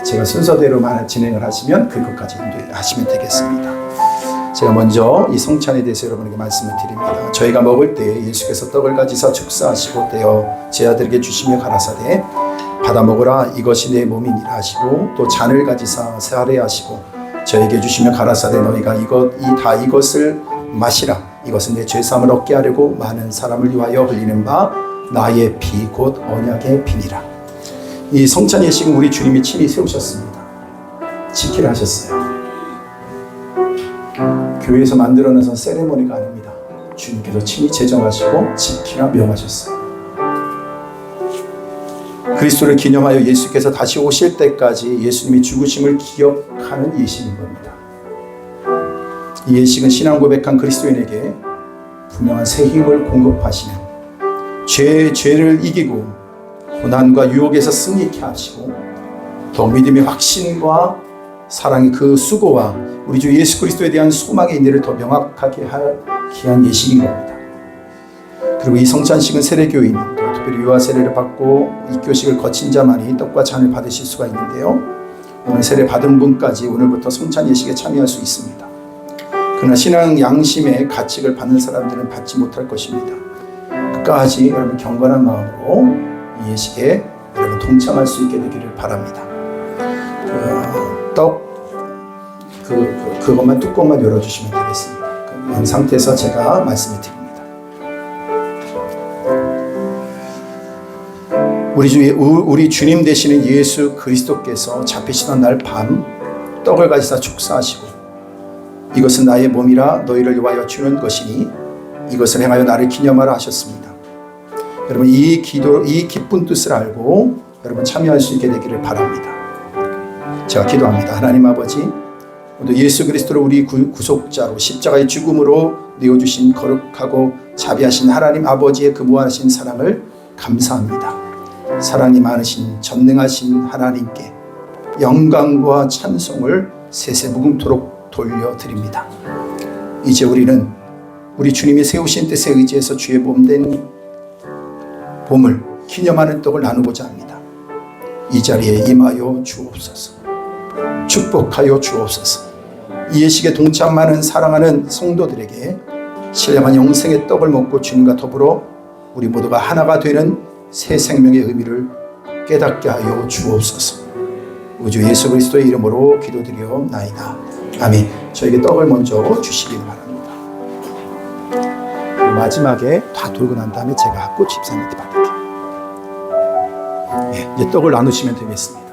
제가 순서대로만 진행을 하시면 그것까지 하시면 되겠습니다. 제가 먼저 이 성찬에 대해서 여러분에게 말씀을 드립니다. 저희가 먹을 때 예수께서 떡을 가지사 축사하시고 떼어 제 아들에게 주시며 가라사대 받아 먹으라 이것이 내 몸이니라 하시고 또 잔을 가지사 세례하시고 저에게 주시며 가라사대 너희가 이것을 마시라 이것은 내 죄사함을 얻게 하려고 많은 사람을 위하여 흘리는 바 나의 피 곧 언약의 피니라. 이 성찬 예식은 우리 주님이 친히 세우셨습니다. 지키라 하셨어요. 교회에서 만들어내선 세레모니가 아닙니다. 주님께서 친히 제정하시고 지키라 명하셨어요. 그리스도를 기념하여 예수께서 다시 오실 때까지 예수님이 죽으심을 기억하는 예식인 겁니다. 이 예식은 신앙 고백한 그리스도인에게 분명한 새 힘을 공급하시는 죄를 이기고 고난과 유혹에서 승리케 하시고 더 믿음의 확신과 사랑의 그 수고와 우리 주 예수 그리스도에 대한 소망의 인내를 더 명확하게 할 귀한 예식인 겁니다. 그리고 이 성찬식은 세례교인, 특별히 유아 세례를 받고 입교식을 거친 자만이 떡과 잔을 받으실 수가 있는데요. 오늘 세례 받은 분까지 오늘부터 성찬 예식에 참여할 수 있습니다. 그러나 신앙 양심의 가책을 받는 사람들은 받지 못할 것입니다. 끝까지 여러분 경건한 마음으로 이 예식에 여러분 동참할 수 있게 되기를 바랍니다. 그것만 뚜껑만 열어주시면 되겠습니다. 이 상태에서 제가 말씀을 드립니다. 우리 주님 되시는 예수 그리스도께서 잡히시던 날 밤 떡을 가지사 축사하시고 이것은 나의 몸이라 너희를 위하여 주는 것이니 이것을 행하여 나를 기념하라 하셨습니다. 여러분 이 기쁜 뜻을 알고 여러분 참여할 수 있게 되기를 바랍니다. 제가 기도합니다. 하나님 아버지, 오늘 예수 그리스도를 우리 구속자로 십자가의 죽음으로 내어주신 거룩하고 자비하신 하나님 아버지의 그 무한하신 사랑을 감사합니다. 사랑이 많으신 전능하신 하나님께 영광과 찬송을 세세무궁토록 돌려드립니다. 이제 우리는 우리 주님이 세우신 뜻에 의지해서 주의 몸된 봄을 기념하는 떡을 나누고자 합니다. 이 자리에 임하여 주옵소서. 축복하여 주옵소서. 이 예식에 동참하는 사랑하는 성도들에게 신령한 영생의 떡을 먹고 주님과 더불어 우리 모두가 하나가 되는 새 생명의 의미를 깨닫게 하여 주옵소서. 우주 예수 그리스도의 이름으로 기도드리옵나이다. 아멘. 저에게 떡을 먼저 주시길 바랍니다. 마지막에 다 돌고 난 다음에 제가 꽃 집사님께 받을게요. 네, 이제 떡을 나누시면 되겠습니다.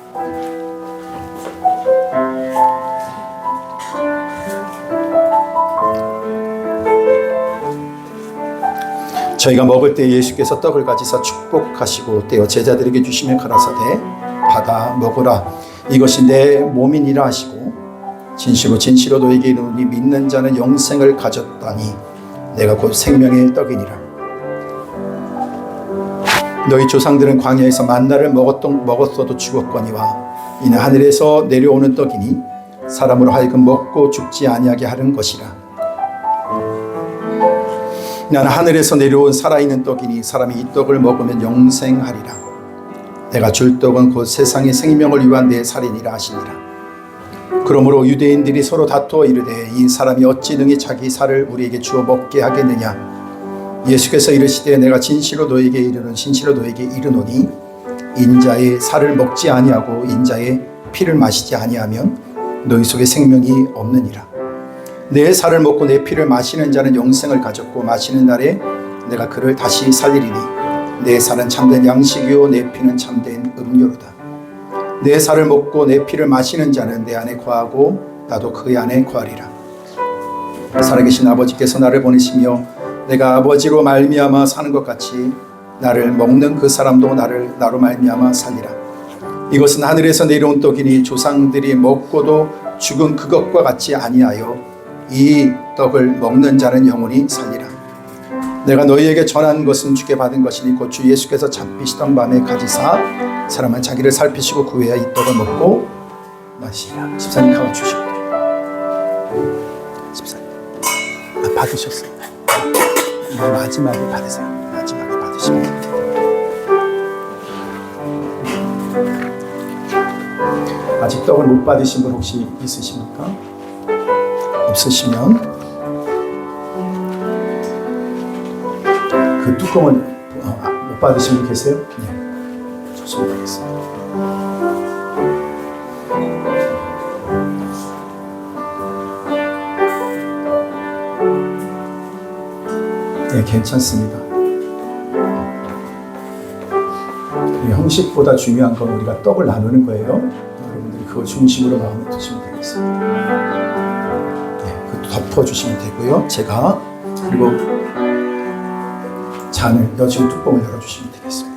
저희가 먹을 때 예수께서 떡을 가지사 축복하시고 떼어 제자들에게 주시며 가라사대 받아 먹으라 이것이 내 몸이니라 하시고 진실로 진실로 너에게 이르노니 믿는 자는 영생을 가졌다니 내가 곧 생명의 떡이니라. 너희 조상들은 광야에서 만나를 먹었어도 죽었거니와 이는 하늘에서 내려오는 떡이니 사람으로 하여금 먹고 죽지 아니하게 하는 것이라. 나는 하늘에서 내려온 살아있는 떡이니 사람이 이 떡을 먹으면 영생하리라. 내가 줄 떡은 곧 세상의 생명을 위한 내 살이니라 하시니라. 그러므로 유대인들이 서로 다투어 이르되 이 사람이 어찌 능히 자기 살을 우리에게 주어 먹게 하겠느냐. 예수께서 이르시되 내가 진실로 너에게 이르노니 인자의 살을 먹지 아니하고 인자의 피를 마시지 아니하면 너희 속에 생명이 없느니라. 내 살을 먹고 내 피를 마시는 자는 영생을 가졌고 마시는 날에 내가 그를 다시 살리리니 내 살은 참된 양식이요 내 피는 참된 음료로다. 내 살을 먹고 내 피를 마시는 자는 내 안에 거하고 나도 그의 안에 거하리라. 살아계신 아버지께서 나를 보내시며 내가 아버지로 말미암아 사는 것 같이 나를 먹는 그 사람도 나로 말미암아 살리라. 이것은 하늘에서 내려온 떡이니 조상들이 먹고도 죽은 그것과 같이 아니하여 이 떡을 먹는 자는 영원히 살리라. 내가 너희에게 전한 것은 주께 받은 것이니 곧 주 예수께서 잡히시던 밤에 가지사 사람은 자기를 살피시고 구해야 이 떡을 먹고 마시리라. 집사님 가만 주시고. 집사님 받으셨어요. 마지막에 받으세요. 마지막에 받으시면 됩니다. 아직 떡을 못 받으신 분 혹시 있으십니까? 없으시면 그 뚜껑을 못 받으신 분 계세요? 네, 좋습니다. 네, 괜찮습니다. 형식보다 중요한 건 우리가 떡을 나누는 거예요. 여러분들이 그거 중심으로 마음을 두시면 되겠습니다. 네, 그것도 덮어주시면 되고요. 제가 그리고 잔을 여지고 뚜껑을 열어주시면 되겠습니다.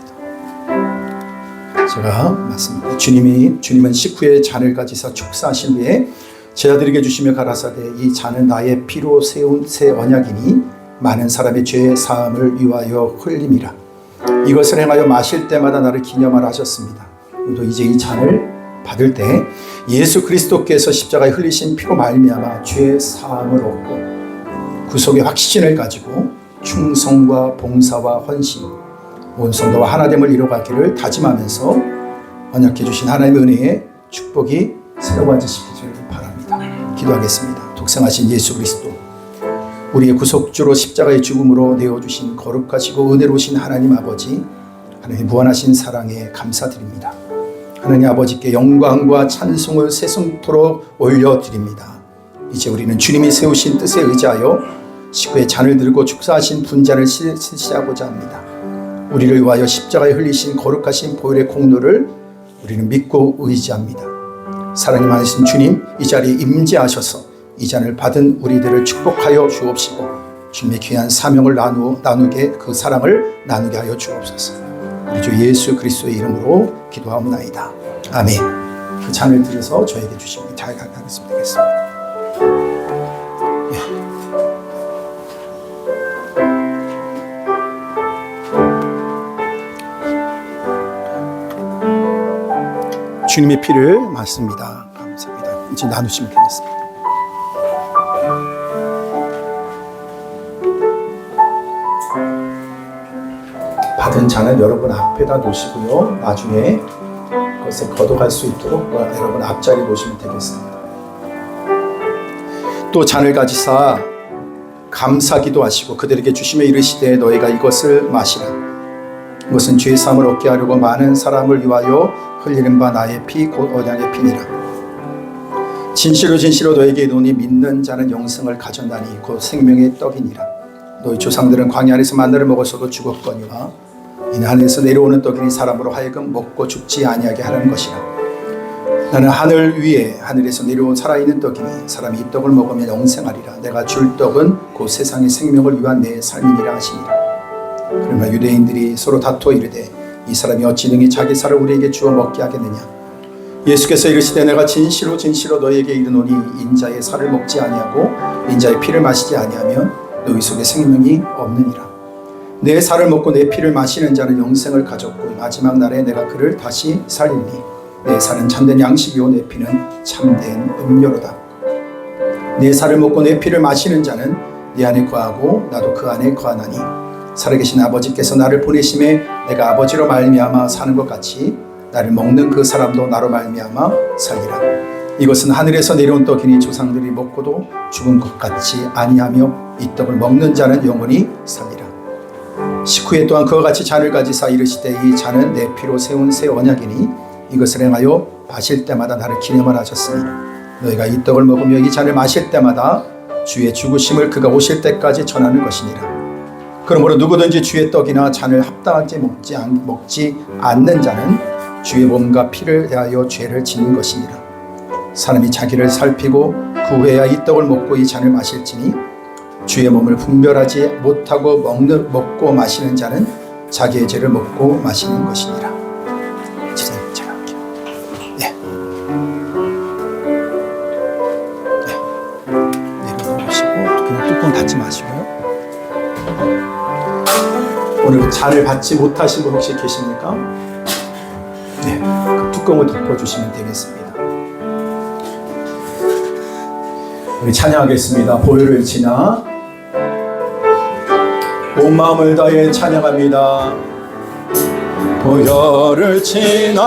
제가 말씀드립니다. 주님은 식후에 잔을 가지사 축사하신 후에 제자들에게 주시며 가라사대 이 잔은 나의 피로 세운 새 언약이니 많은 사람의 죄 사함을 위하여 흘림이라. 이것을 행하여 마실 때마다 나를 기념하라 하셨습니다. 우리도 이제 이 잔을 받을 때 예수 그리스도께서 십자가에 흘리신 피로 말미암아 죄 사함을 얻고 구속의 확신을 가지고 충성과 봉사와 헌신 온 성도와 하나됨을 이루어가기를 다짐하면서 언약해 주신 하나님의 은혜에 축복이 새로워지시기를 바랍니다. 기도하겠습니다. 독생하신 예수 그리스도, 우리의 구속주로 십자가의 죽음으로 내어주신 거룩하시고 은혜로우신 하나님 아버지, 하나님 무한하신 사랑에 감사드립니다. 하나님 아버지께 영광과 찬송을 세승토록 올려드립니다. 이제 우리는 주님이 세우신 뜻에 의지하여 식구의 잔을 들고 축사하신 분잔을 실시하고자 합니다. 우리를 위하여 십자가에 흘리신 거룩하신 보혈의 공로를 우리는 믿고 의지합니다. 사랑이 많으신 주님, 이 자리에 임재하셔서 이 잔을 받은 우리들을 축복하여 주옵시고 주님의 귀한 사명을 나누게 그 사랑을 나누게 하여 주옵소서. 우리 주 예수 그리스도의 이름으로 기도하옵나이다. 아멘. 그 잔을 들여서 저에게 주시면 잘 가겠습니다. 되겠습니다. 주님의 피를 맞습니다. 감사합니다. 이제 나누시면 되겠습니다. 받은 잔은 여러분 앞에다 놓으시고요. 나중에 그것을 걷어갈 수 있도록 여러분 앞자리에 놓으시면 되겠습니다. 또 잔을 가지사 감사기도 하시고 그들에게 주시며 이르시되 너희가 이것을 마시라. 이것은 죄 사함을 얻게 하려고 많은 사람을 위하여 흘리는 바 나의 피 곧 언약의 피니라. 진실로 진실로 너에게 이르노니 믿는 자는 영생을 가졌나니 곧 생명의 떡이니라. 너희 조상들은 광야 안에서 만나를 먹어서도 죽었거니와 이는 하늘에서 내려오는 떡이니 사람으로 하여금 먹고 죽지 아니하게 하라는 것이라. 나는 하늘 위에 하늘에서 내려온 살아있는 떡이니 사람이 이 떡을 먹으면 영생하리라. 내가 줄 떡은 곧 세상의 생명을 위한 내 삶이니라 하시니라. 그러나 유대인들이 서로 다투어 이르되 이 사람이 어찌 능히 자기 살을 우리에게 주어 먹게 하겠느냐. 예수께서 이르시되 내가 진실로 진실로 너희에게 이르노니 인자의 살을 먹지 아니하고 인자의 피를 마시지 아니하면 너희 속에 생명이 없느니라. 내 살을 먹고 내 피를 마시는 자는 영생을 가졌고 마지막 날에 내가 그를 다시 살리니 내 살은 참된 양식이요 내 피는 참된 음료로다. 내 살을 먹고 내 피를 마시는 자는 내 안에 거하고 나도 그 안에 거하나니 살아계신 아버지께서 나를 보내심에 내가 아버지로 말미암아 사는 것 같이 나를 먹는 그 사람도 나로 말미암아 살리라. 이것은 하늘에서 내려온 떡이니 조상들이 먹고도 죽은 것 같지 아니하며 이 떡을 먹는 자는 영원히 살리라. 식후에 또한 그와 같이 잔을 가지사 이르시되 이 잔은 내 피로 세운 새 언약이니 이것을 행하여 마실 때마다 나를 기념하라 하셨으니 너희가 이 떡을 먹으며 이 잔을 마실 때마다 주의 죽으심을 그가 오실 때까지 전하는 것이니라. 그러므로 누구든지 주의 떡이나 잔을 합당하게 먹지 않는 자는 주의 몸과 피를 대하여 죄를 짓는 것이니라. 사람이 자기를 살피고 그 후에야 이 떡을 먹고 이 잔을 마실지니 주의 몸을 분별하지 못하고 먹고 마시는 자는 자기의 죄를 먹고 마시는 것이니라. 지금 제가 할게요. 네. 내려놓으시고 그냥 뚜껑 닫지 마시고요. 오늘 잔을 받지 못하신 분 혹시 계십니까? 네, 그 뚜껑을 덮어주시면 되겠습니다. 우리 찬양하겠습니다. 보혈을 지나 온 마음을 다해 찬양합니다. 보혈을 지나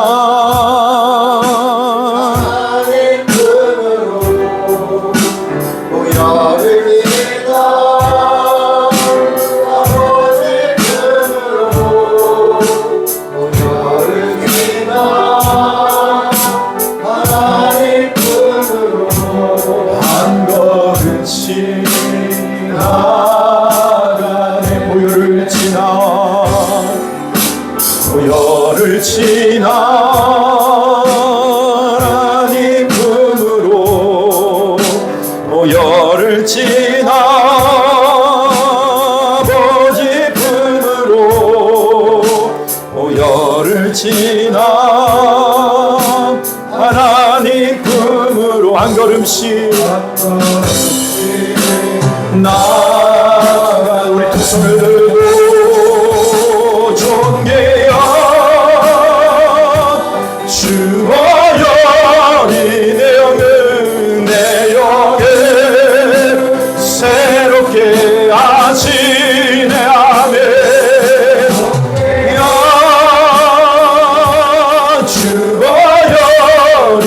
하나님 품으로 보혈을 지나 보혈을 지나 한 걸음씩 나아가 우리 두 손을 들고 존귀한 주어여 내 영은 내 영에 새롭게 하시네 아멘 야 주어여리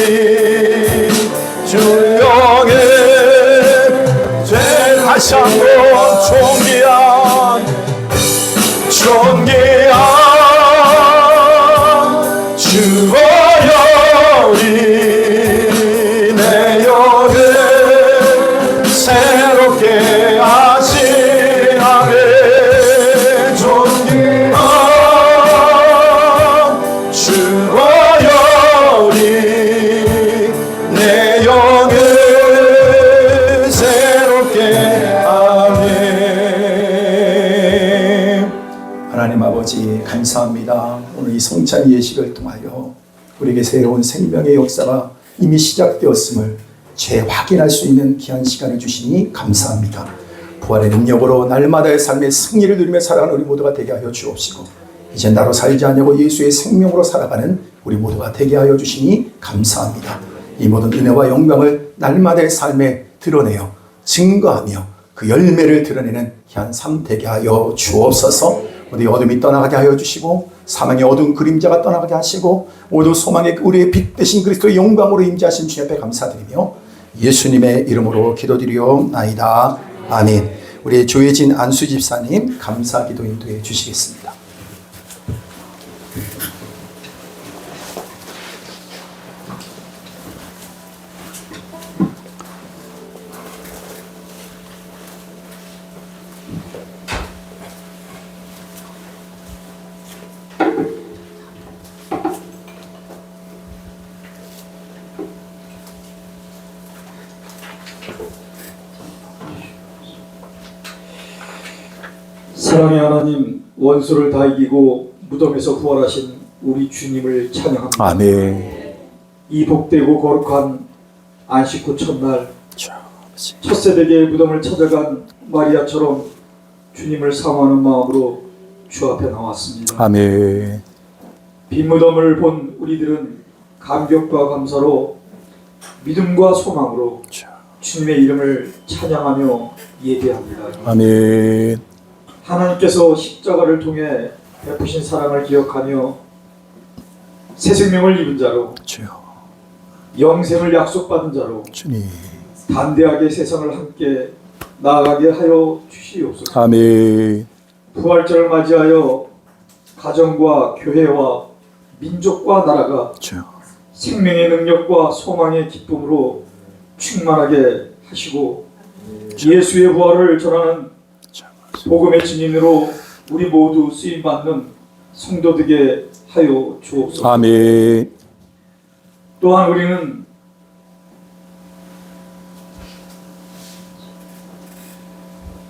주영에 다시 한번 존귀한 주어여리 내 영을 새롭게 하시나네 존귀한 주어여리 내 영을 새롭게 하네. 하나님 아버지 감사합니다. 오늘 이 성찬 예식을 통하여 우리에게 새로운 생명의 역사가 이미 시작되었음을 재확인할 수 있는 귀한 시간을 주시니 감사합니다. 부활의 능력으로 날마다의 삶의 승리를 누리며 살아가는 우리 모두가 되게 하여 주옵시고 이제 나로 살지 아니하고 예수의 생명으로 살아가는 우리 모두가 되게 하여 주시니 감사합니다. 이 모든 은혜와 영광을 날마다의 삶에 드러내어 증거하며 그 열매를 드러내는 귀한 삶 되게 하여 주옵소서. 모두 어둠이 떠나가게 하여 주시고 사망의 어두운 그림자가 떠나가게 하시고 모두 소망의 우리의 빛 되신 그리스도의 영광으로 임재하신 주님 앞에 감사드리며 예수님의 이름으로 기도드리옵나이다. 아멘. 우리 조혜진 안수 집사님 감사 기도 인도해 주시겠습니다. 사랑의 하나님, 원수를 다 이기고 무덤에서 부활하신 우리 주님을 찬양합니다. 아멘. 이 복되고 거룩한 안식 후 첫날 첫 세대의 무덤을 찾아간 마리아처럼 주님을 사모하는 마음으로 주 앞에 나왔습니다. 아멘. 빈 무덤을 본 우리들은 감격과 감사로 믿음과 소망으로 주님의 이름을 찬양하며 예배합니다. 아멘. 하나님께서 십자가를 통해 베푸신 사랑을 기억하며 새 생명을 입은 자로 주여. 영생을 약속받은 자로 주님. 담대하게 세상을 함께 나아가게 하여 주시옵소서. 아멘. 부활절을 맞이하여 가정과 교회와 민족과 나라가 주여. 생명의 능력과 소망의 기쁨으로 충만하게 하시고 예수의 부활을 전하는 복음의 증인으로 우리 모두 쓰임받는 성도 되게 하여 주옵소서. 아멘. 또한 우리는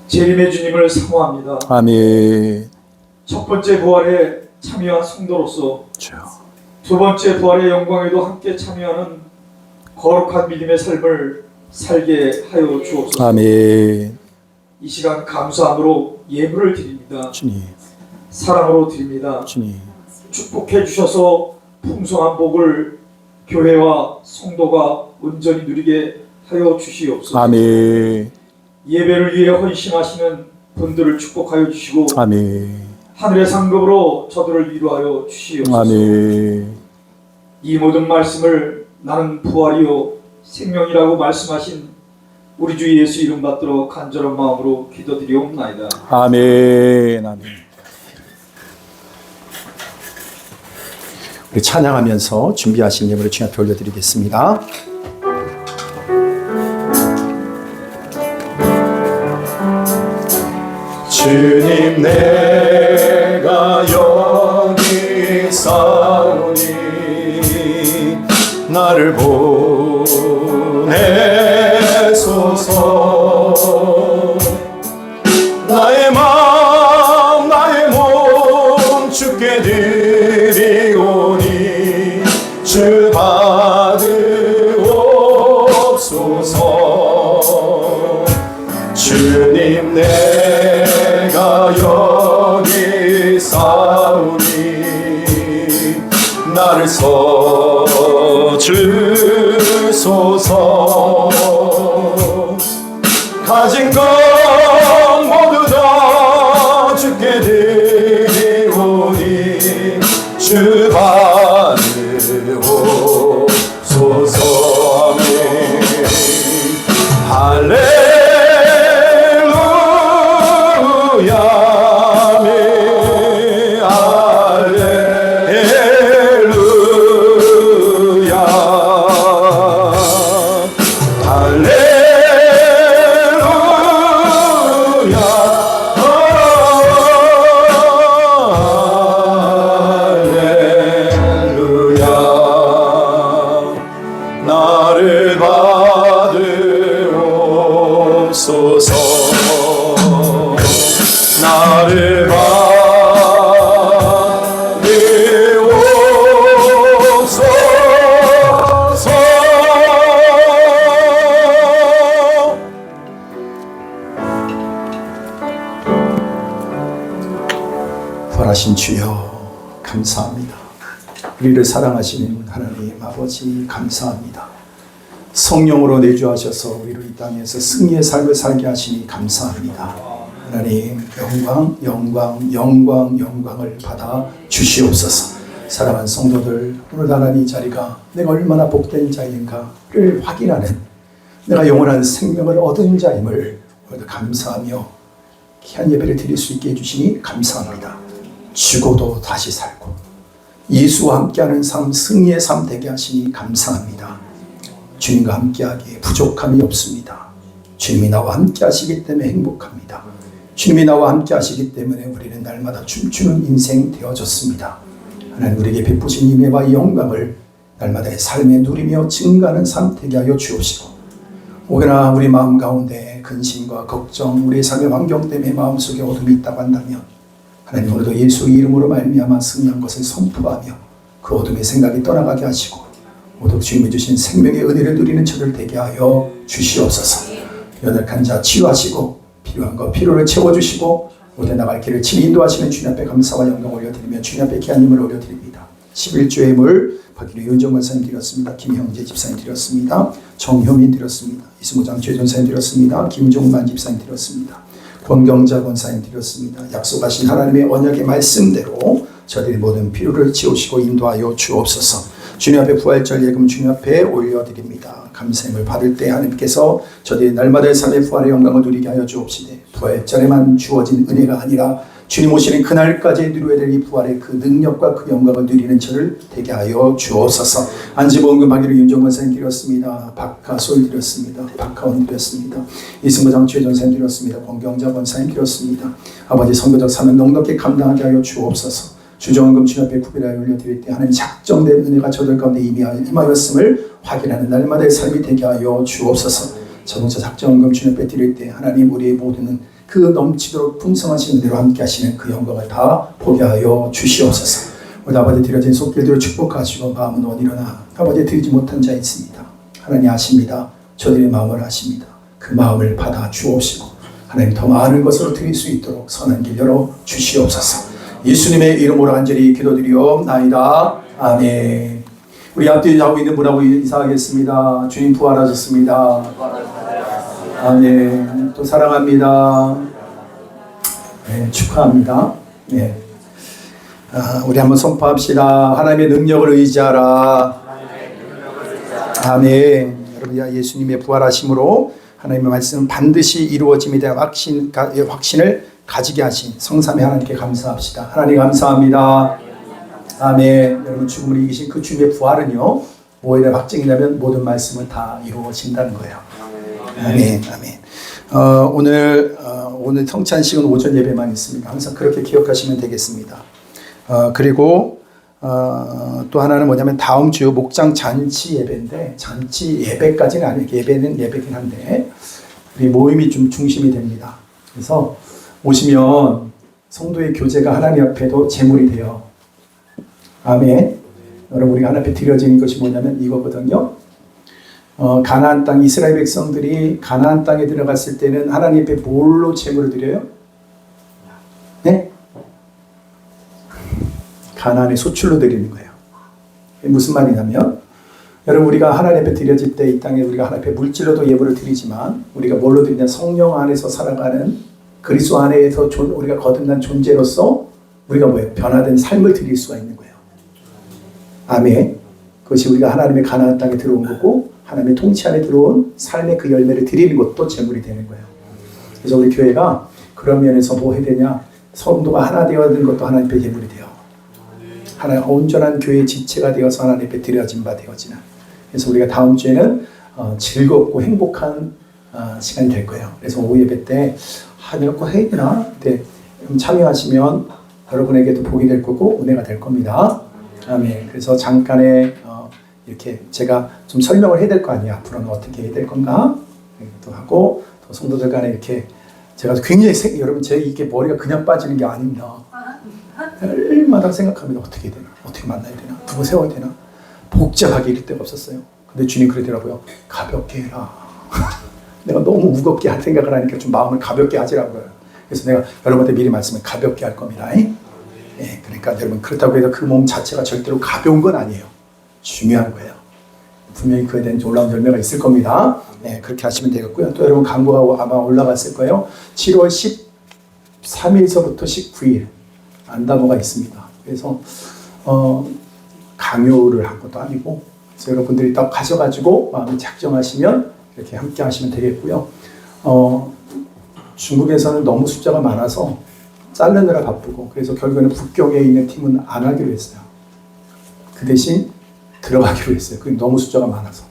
재림의 주님을 사모합니다. 아멘. 첫 번째 부활에 참여한 성도로서 주여. 두 번째 부활의 영광에도 함께 참여하는 거룩한 믿음의 삶을 살게 하여 주옵소서. 아멘. 이 시간 감사함으로 예물을 드립니다. 주님. 사랑으로 드립니다. 주님. 축복해 주셔서 풍성한 복을 교회와 성도가 온전히 누리게 하여 주시옵소서. 아멘. 예배를 위해 헌신하시는 분들을 축복하여 주시고 아멘. 하늘의 상급으로 저들을 위로하여 주시옵소서. 아멘. 이 모든 말씀을 나는 부활이요 생명이라고 말씀하신 우리 주 예수 이름 받들어 간절한 마음으로 기도드리옵나이다. 아멘. 아멘. 우리 찬양하면서 준비하신 예물을 주님 앞에 올려드리겠습니다. 주님 내가 여기 사오니 나를 보내소서. 나의 마음 나의 몸 주께 드리오니 주 받으옵소서. 주소서. 가진 것 모두 다 주께 드리오니 주 받으옵소서. 아멘. 할렐루야. 아멘. 할렐루야. 할렐루야. 할렐루야. 나를 받으옵소서. 나를 받으옵소서. 부활하신 주여 감사합니다. 우리를 사랑하시는 하나님 아버지 감사합니다. 성령으로 내주하셔서 우리를 이 땅에서 승리의 삶을 살게 하시니 감사합니다. 하나님 영광을 받아 주시옵소서. 사랑하는 성도들, 오늘 하나님 이 자리가 내가 얼마나 복된 자인가를 확인하는, 내가 영원한 생명을 얻은 자임을 오늘도 감사하며 귀한 예배를 드릴 수 있게 해주시니 감사합니다. 죽어도 다시 살고 예수와 함께하는 삶, 승리의 삶 되게 하시니 감사합니다. 주님과 함께하기에 부족함이 없습니다. 주님이 나와 함께 하시기 때문에 행복합니다. 주님이 나와 함께 하시기 때문에 우리는 날마다 춤추는 인생 되어졌습니다. 하나님 우리에게 베푸신 은혜와 영광을 날마다의 삶에 누리며 증가하는 삶 되게 하여 주옵시고, 혹여나 우리 마음 가운데 근심과 걱정, 우리의 삶의 환경 때문에 마음속에 어둠이 있다고 한다면 하나님 오늘도 예수의 이름으로 말미암아 승리한 것을 선포하며 그 어둠의 생각이 떠나가게 하시고 오직 주님이 주신 생명의 은혜를 누리는 저를 되게 하여 주시옵소서. 연약한 자 치유하시고 필요한 것 필요를 채워주시고 오대 나갈 길을 친 인도하시는 주님 앞에 감사와 영광 올려드리며 주님 앞에 귀한 힘을 올려드립니다. 11조의 물 박기로 윤정 권사님 드렸습니다. 김형재 집사님 드렸습니다. 정효민 드렸습니다. 이승우장 최전사님 드렸습니다. 김종만 집사님 드렸습니다. 권경자 권사님 드렸습니다. 약속하신 하나님의 언약의 말씀대로 저들의 모든 필요를 채우시고 인도하여 주옵소서. 주님 앞에 부활절 예금 주님 앞에 올려드립니다. 감사함을 받을 때 하나님께서 저들의 날마다의 삶의 부활의 영광을 누리게 하여 주옵시되, 부활절에만 주어진 은혜가 아니라 주님 오시는 그날까지 누려야 될 이 부활의 그 능력과 그 영광을 누리는 저를 되게 하여 주옵소서. 안지보험금 박기로 윤정권 사님 드렸습니다. 박하솔 드렸습니다. 박하원 드렸습니다. 이승모 장추의 전사님 드렸습니다. 권경자 권사님 드렸습니다. 아버지 선교적 사명 넉넉히 감당하게 하여 주옵소서. 주정원금 주님 앞에 구별하여 올려드릴 때 하나님 작정된 은혜가 저들 가운데 임하였음을 확인하는 날마다의 삶이 되게 하여 주옵소서. 자동차 작정원금 주님 앞에 드릴 때 하나님 우리의 모든 그 넘치도록 풍성하신 은혜로 함께 하시는 그 영광을 다 보게 하여 주시옵소서. 우리 아버지 드려진 손길들을 축복하시고 마음은 원이로나 아버지 드리지 못한 자 있습니다. 하나님 아십니다. 저들의 마음을 아십니다. 그 마음을 받아 주옵시고 하나님 더 많은 것으로 드릴 수 있도록 선한 길 열어 주시옵소서. 예수님의 이름으로 간절히 기도드리옵나이다. 아멘. 우리 앞뒤에 하고 있는 분하고 인사하겠습니다. 주님 부활하셨습니다. 아멘. 또 사랑합니다. 네, 축하합니다. 네. 우리 한번 선포합시다. 하나님의 능력을 의지하라. 아멘. 여러분, 예수님의 부활하심으로 하나님의 말씀은 반드시 이루어짐에 대한 확신을 가지게 하신 성삼위 하나님께 감사합시다. 하나님 감사합니다. 아멘. 여러분, 죽음을 이기신 그 주님의 부활은요, 뭐에 대한 확증이냐면 모든 말씀은 다 이루어진다는 거예요. 아멘. 아멘. 오늘 성찬식은 오전 예배만 있습니다. 항상 그렇게 기억하시면 되겠습니다. 그리고 또 하나는 뭐냐면 다음 주 목장 잔치 예배인데, 잔치 예배까지는 아니에요. 예배는 예배긴 한데 우리 모임이 좀 중심이 됩니다. 그래서 오시면 성도의 교제가 하나님 앞에도 제물이 돼요. 아멘. 여러분, 우리가 하나님 앞에 드려지는 것이 뭐냐면 이거거든요. 가나안 땅 이스라엘 백성들이 가나안 땅에 들어갔을 때는 하나님 앞에 뭘로 제물을 드려요? 네? 가나안의 소출로 드리는 거예요. 무슨 말이냐면 여러분 우리가 하나님 앞에 드려질 때 이 땅에 우리가 하나님 앞에 물질로도 예물을 드리지만 우리가 뭘로 드리냐 성령 안에서 살아가는 그리스도 안에서 우리가 거듭난 존재로서 우리가 뭐예요? 변화된 삶을 드릴 수가 있는 거예요. 아멘. 그것이 우리가 하나님의 가나안 땅에 들어온 거고 하나님의 통치 안에 들어온 삶의 그 열매를 드리는 것도 제물이 되는 거예요. 그래서 우리 교회가 그런 면에서 뭐 해야 되냐? 성도가 하나 되어야 것도 하나님 앞에 예물이 돼요. 하나의 온전한 교회의 지체가 되어서 하나님 앞에 드려진 바 되어지는. 그래서 우리가 다음 주에는 즐겁고 행복한 시간이 될 거예요. 그래서 오후 예배 때 내가 꼭 해야 되나? 네, 참여하시면 여러분에게도 복이 될 거고 은혜가 될 겁니다. 아멘. 그래서 잠깐의 이렇게 제가 좀 설명을 해야 될 거 아니에요. 앞으로는 어떻게 해야 될 건가? 또 하고 또 성도들 간에 이렇게 제가 굉장히 여러분 제 이게 머리가 그냥 빠지는 게 아닙니다. 일마다 생각합니다. 어떻게 해야 되나? 어떻게 만나야 되나? 누구 세워야 되나? 복잡하게 이럴 데가 없었어요. 근데 주님 그러더라고요. 가볍게 해라. 내가 너무 무겁게 할 생각을 하니까 좀 마음을 가볍게 하시라고요. 그래서 내가 여러분한테 미리 말씀을 가볍게 할 겁니다. 예, 그러니까 여러분 그렇다고 해서 그 몸 자체가 절대로 가벼운 건 아니에요. 중요한 거예요. 분명히 그에 대한 놀라운 열매가 있을 겁니다. 네, 그렇게 하시면 되겠고요. 또 여러분 광고가 아마 올라갔을 거예요. 7월 13일서부터 19일 안다모가 있습니다. 그래서 강요를 한 것도 아니고 그래서 여러분들이 딱 가셔가지고 마음을 작정하시면 이렇게 함께 하시면 되겠고요. 중국에서는 너무 숫자가 많아서 자르느라 바쁘고 그래서 결국에는 북경에 있는 팀은 안 하기로 했어요. 그 대신 들어가기로 했어요. 그게 너무 숫자가 많아서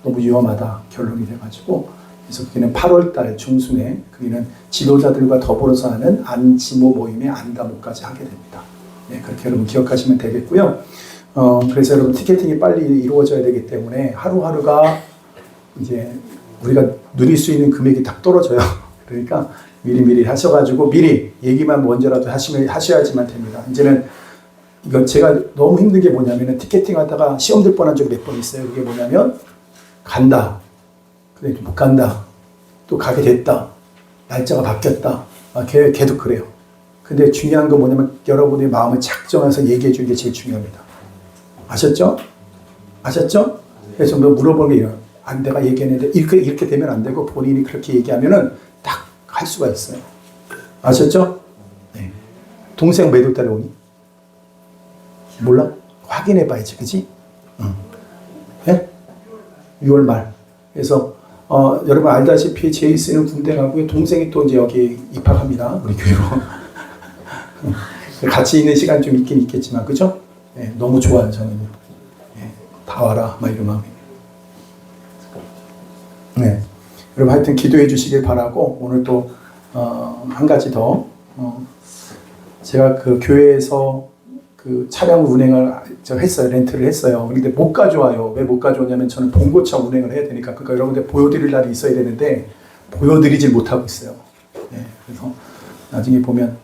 너무 위험하다 결론이 돼가지고 그래서 그게는 8월달 중순에 그게는 지도자들과 더불어서 하는 안지모 모임의 안다모까지 하게 됩니다. 네, 그렇게 여러분 기억하시면 되겠고요. 그래서 여러분 티켓팅이 빨리 이루어져야 되기 때문에 하루하루가 이제 우리가 누릴 수 있는 금액이 딱 떨어져요. 그러니까 미리미리 하셔가지고 미리 얘기만 먼저라도 하셔야지만 됩니다. 이제는 이거 제가 너무 힘든 게 뭐냐면은 티켓팅 하다가 시험 들 뻔한 적이 몇 번 있어요. 그게 뭐냐면 간다. 근데 못 간다. 또 가게 됐다. 날짜가 바뀌었다. 걔도 그래요. 근데 중요한 건 뭐냐면 여러분의 마음을 작정해서 얘기해 주는 게 제일 중요합니다. 아셨죠? 아셨죠? 그래서 뭐 물어보는 게 이런. 내가 얘기했는데 이렇게 되면 안 되고 본인이 그렇게 얘기하면은 딱 할 수가 있어요. 아셨죠? 네. 동생 매달 달에 오니? 몰라? 확인해 봐야지, 그지? 네? 6월 말. 그래서 여러분 알다시피 제이스는 군대 가고요. 동생이 또 이제 여기 입학합니다. 우리 교회로. 같이 있는 시간 좀 있긴 있겠지만, 그죠? 네, 너무 좋아요, 저는요. 네, 다 와라, 막 이런 마음이. 네. 여러분 하여튼 기도해 주시길 바라고 오늘 또 한 가지 더 제가 그 교회에서 그 차량 운행을 했어요. 렌트를 했어요. 근데 못 가져와요. 왜 못 가져오냐면 저는 봉고차 운행을 해야 되니까. 그러니까 여러분들 보여드릴 날이 있어야 되는데 보여드리질 못하고 있어요. 네. 그래서 나중에 보면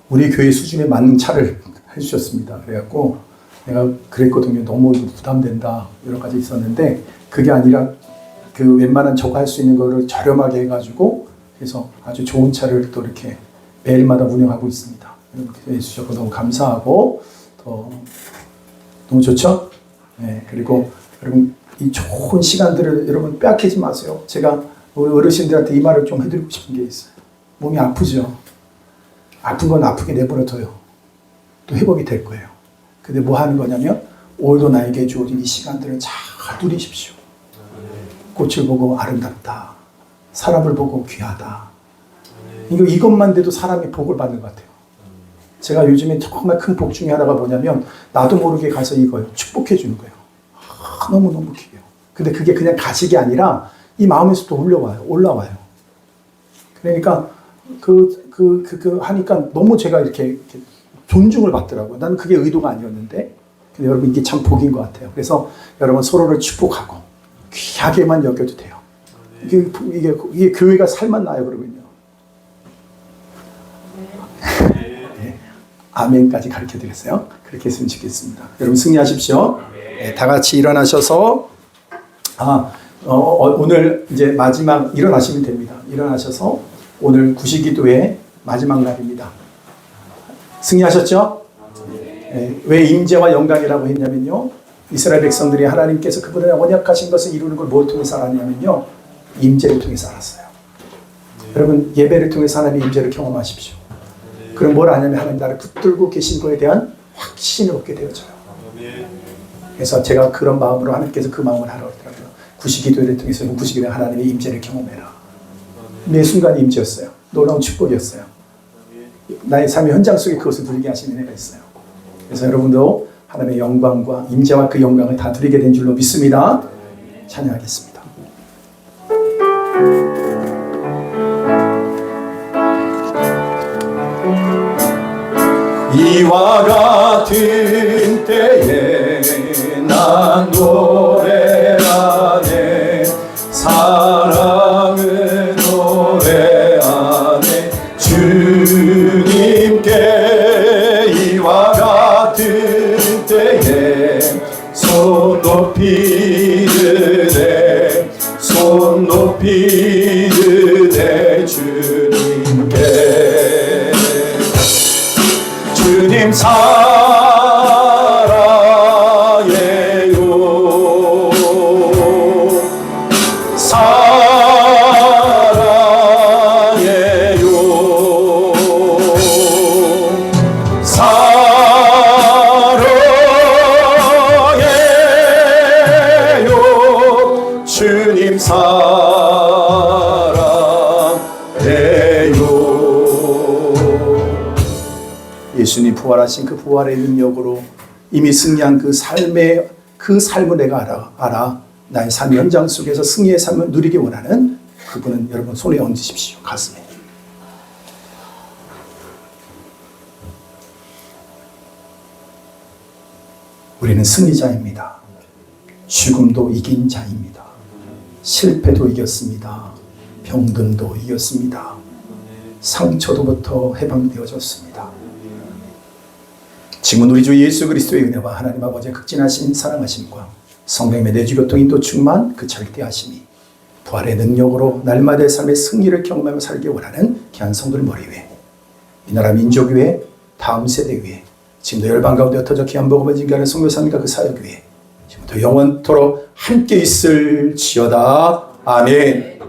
우리 교회 수준에 맞는 차를 해주셨습니다. 그래갖고 내가 그랬거든요. 너무 부담된다. 여러 가지 있었는데 그게 아니라 그 웬만한 저거 할 수 있는 거를 저렴하게 해가지고 그래서 아주 좋은 차를 또 이렇게 매일마다 운영하고 있습니다. 이렇게 해주셔서 너무 감사하고 더 너무 좋죠? 네, 그리고 여러분 이 좋은 시간들을 여러분 빼앗기지 마세요. 제가 우리 어르신들한테 이 말을 좀 해드리고 싶은 게 있어요. 몸이 아프죠? 아픈 건 아프게 내버려둬요. 또 회복이 될 거예요. 근데 뭐 하는 거냐면 오늘도 나에게 주어진 이 시간들을 잘 누리십시오. 꽃을 보고 아름답다. 사람을 보고 귀하다. 이것만 돼도 사람이 복을 받는 것 같아요. 제가 요즘에 정말 큰 복 중에 하나가 뭐냐면 나도 모르게 가서 이거요. 축복해 주는 거예요. 너무너무 귀해요. 근데 그게 그냥 가식이 아니라 이 마음에서도 올라와요. 그러니까 하니까 너무 제가 이렇게 존중을 받더라고요. 나는 그게 의도가 아니었는데 근데 여러분 이게 참 복인 것 같아요. 그래서 여러분 서로를 축복하고 귀하게만 여겨도 돼요. 이게 교회가 살만 나요, 그러면요. 네. 아멘까지 가르쳐 드렸어요. 그렇게 했으면 좋겠습니다. 여러분 승리하십시오. 네, 다 같이 일어나셔서 오늘 이제 마지막 일어나시면 됩니다. 일어나셔서 오늘 구시기도의 마지막 날입니다. 승리하셨죠? 네, 왜 임재와 영광이라고 했냐면요. 이스라엘 백성들이 하나님께서 그분의 언약하신 것을 이루는 걸 뭘 통해서 알았냐면요, 임재를 통해서 알았어요. 여러분, 예배를 통해서 하나님의 임재를 경험하십시오. 그럼 뭘 아냐면 하나님 나를 붙들고 계신 거에 대한 확신을 얻게 되어져요. 그래서 제가 그런 마음으로 하나님께서 그 마음을 하라고 하더라고요. 구시기도를 통해서 구시기도에 하나님의 임재를 경험해라. 매 순간 임재였어요. 놀라운 축복이었어요. 나의 삶의 현장 속에 그것을 누리게 하시는 은혜가 있어요. 그래서 여러분도 하나님의 영광과 임재와 그 영광을 다 누리게 된 줄로 믿습니다. 찬양하겠습니다. 이와 같은 때에 난 노래하네 사랑은 노래하네 주님께 이와 같은 때에 손 높이 드네 손 높이 드네 주님께 주님 사랑해요 사랑해요 사랑해요 주님 사랑해요. 예수님 부활하신 그 부활의 능력으로 이미 승리한 그 삶을 내가 알아 나의 삶 현장 속에서 승리의 삶을 누리기 원하는 그분은 여러분 손에 얹으십시오. 가슴에. 우리는 승리자입니다. 죽음도 이긴 자입니다. 실패도 이겼습니다. 병든도 이겼습니다. 상처로부터 해방되어졌습니다. 지금은 우리 주 예수 그리스도의 은혜와 하나님 아버지의 극진하신 사랑하심과 성령의 내주교통인 또 충만 그 절대하심이 부활의 능력으로 날마다의 삶의 승리를 경험하며 살기 원하는 귀한 성도들 머리 위에 이 나라 민족 위에 다음 세대 위에 지금도 열방 가운데 흩어져 귀한 복음을 증거하는 선교사님과 그 사역 위에 지금부터 영원토록 함께 있을지어다. 아멘.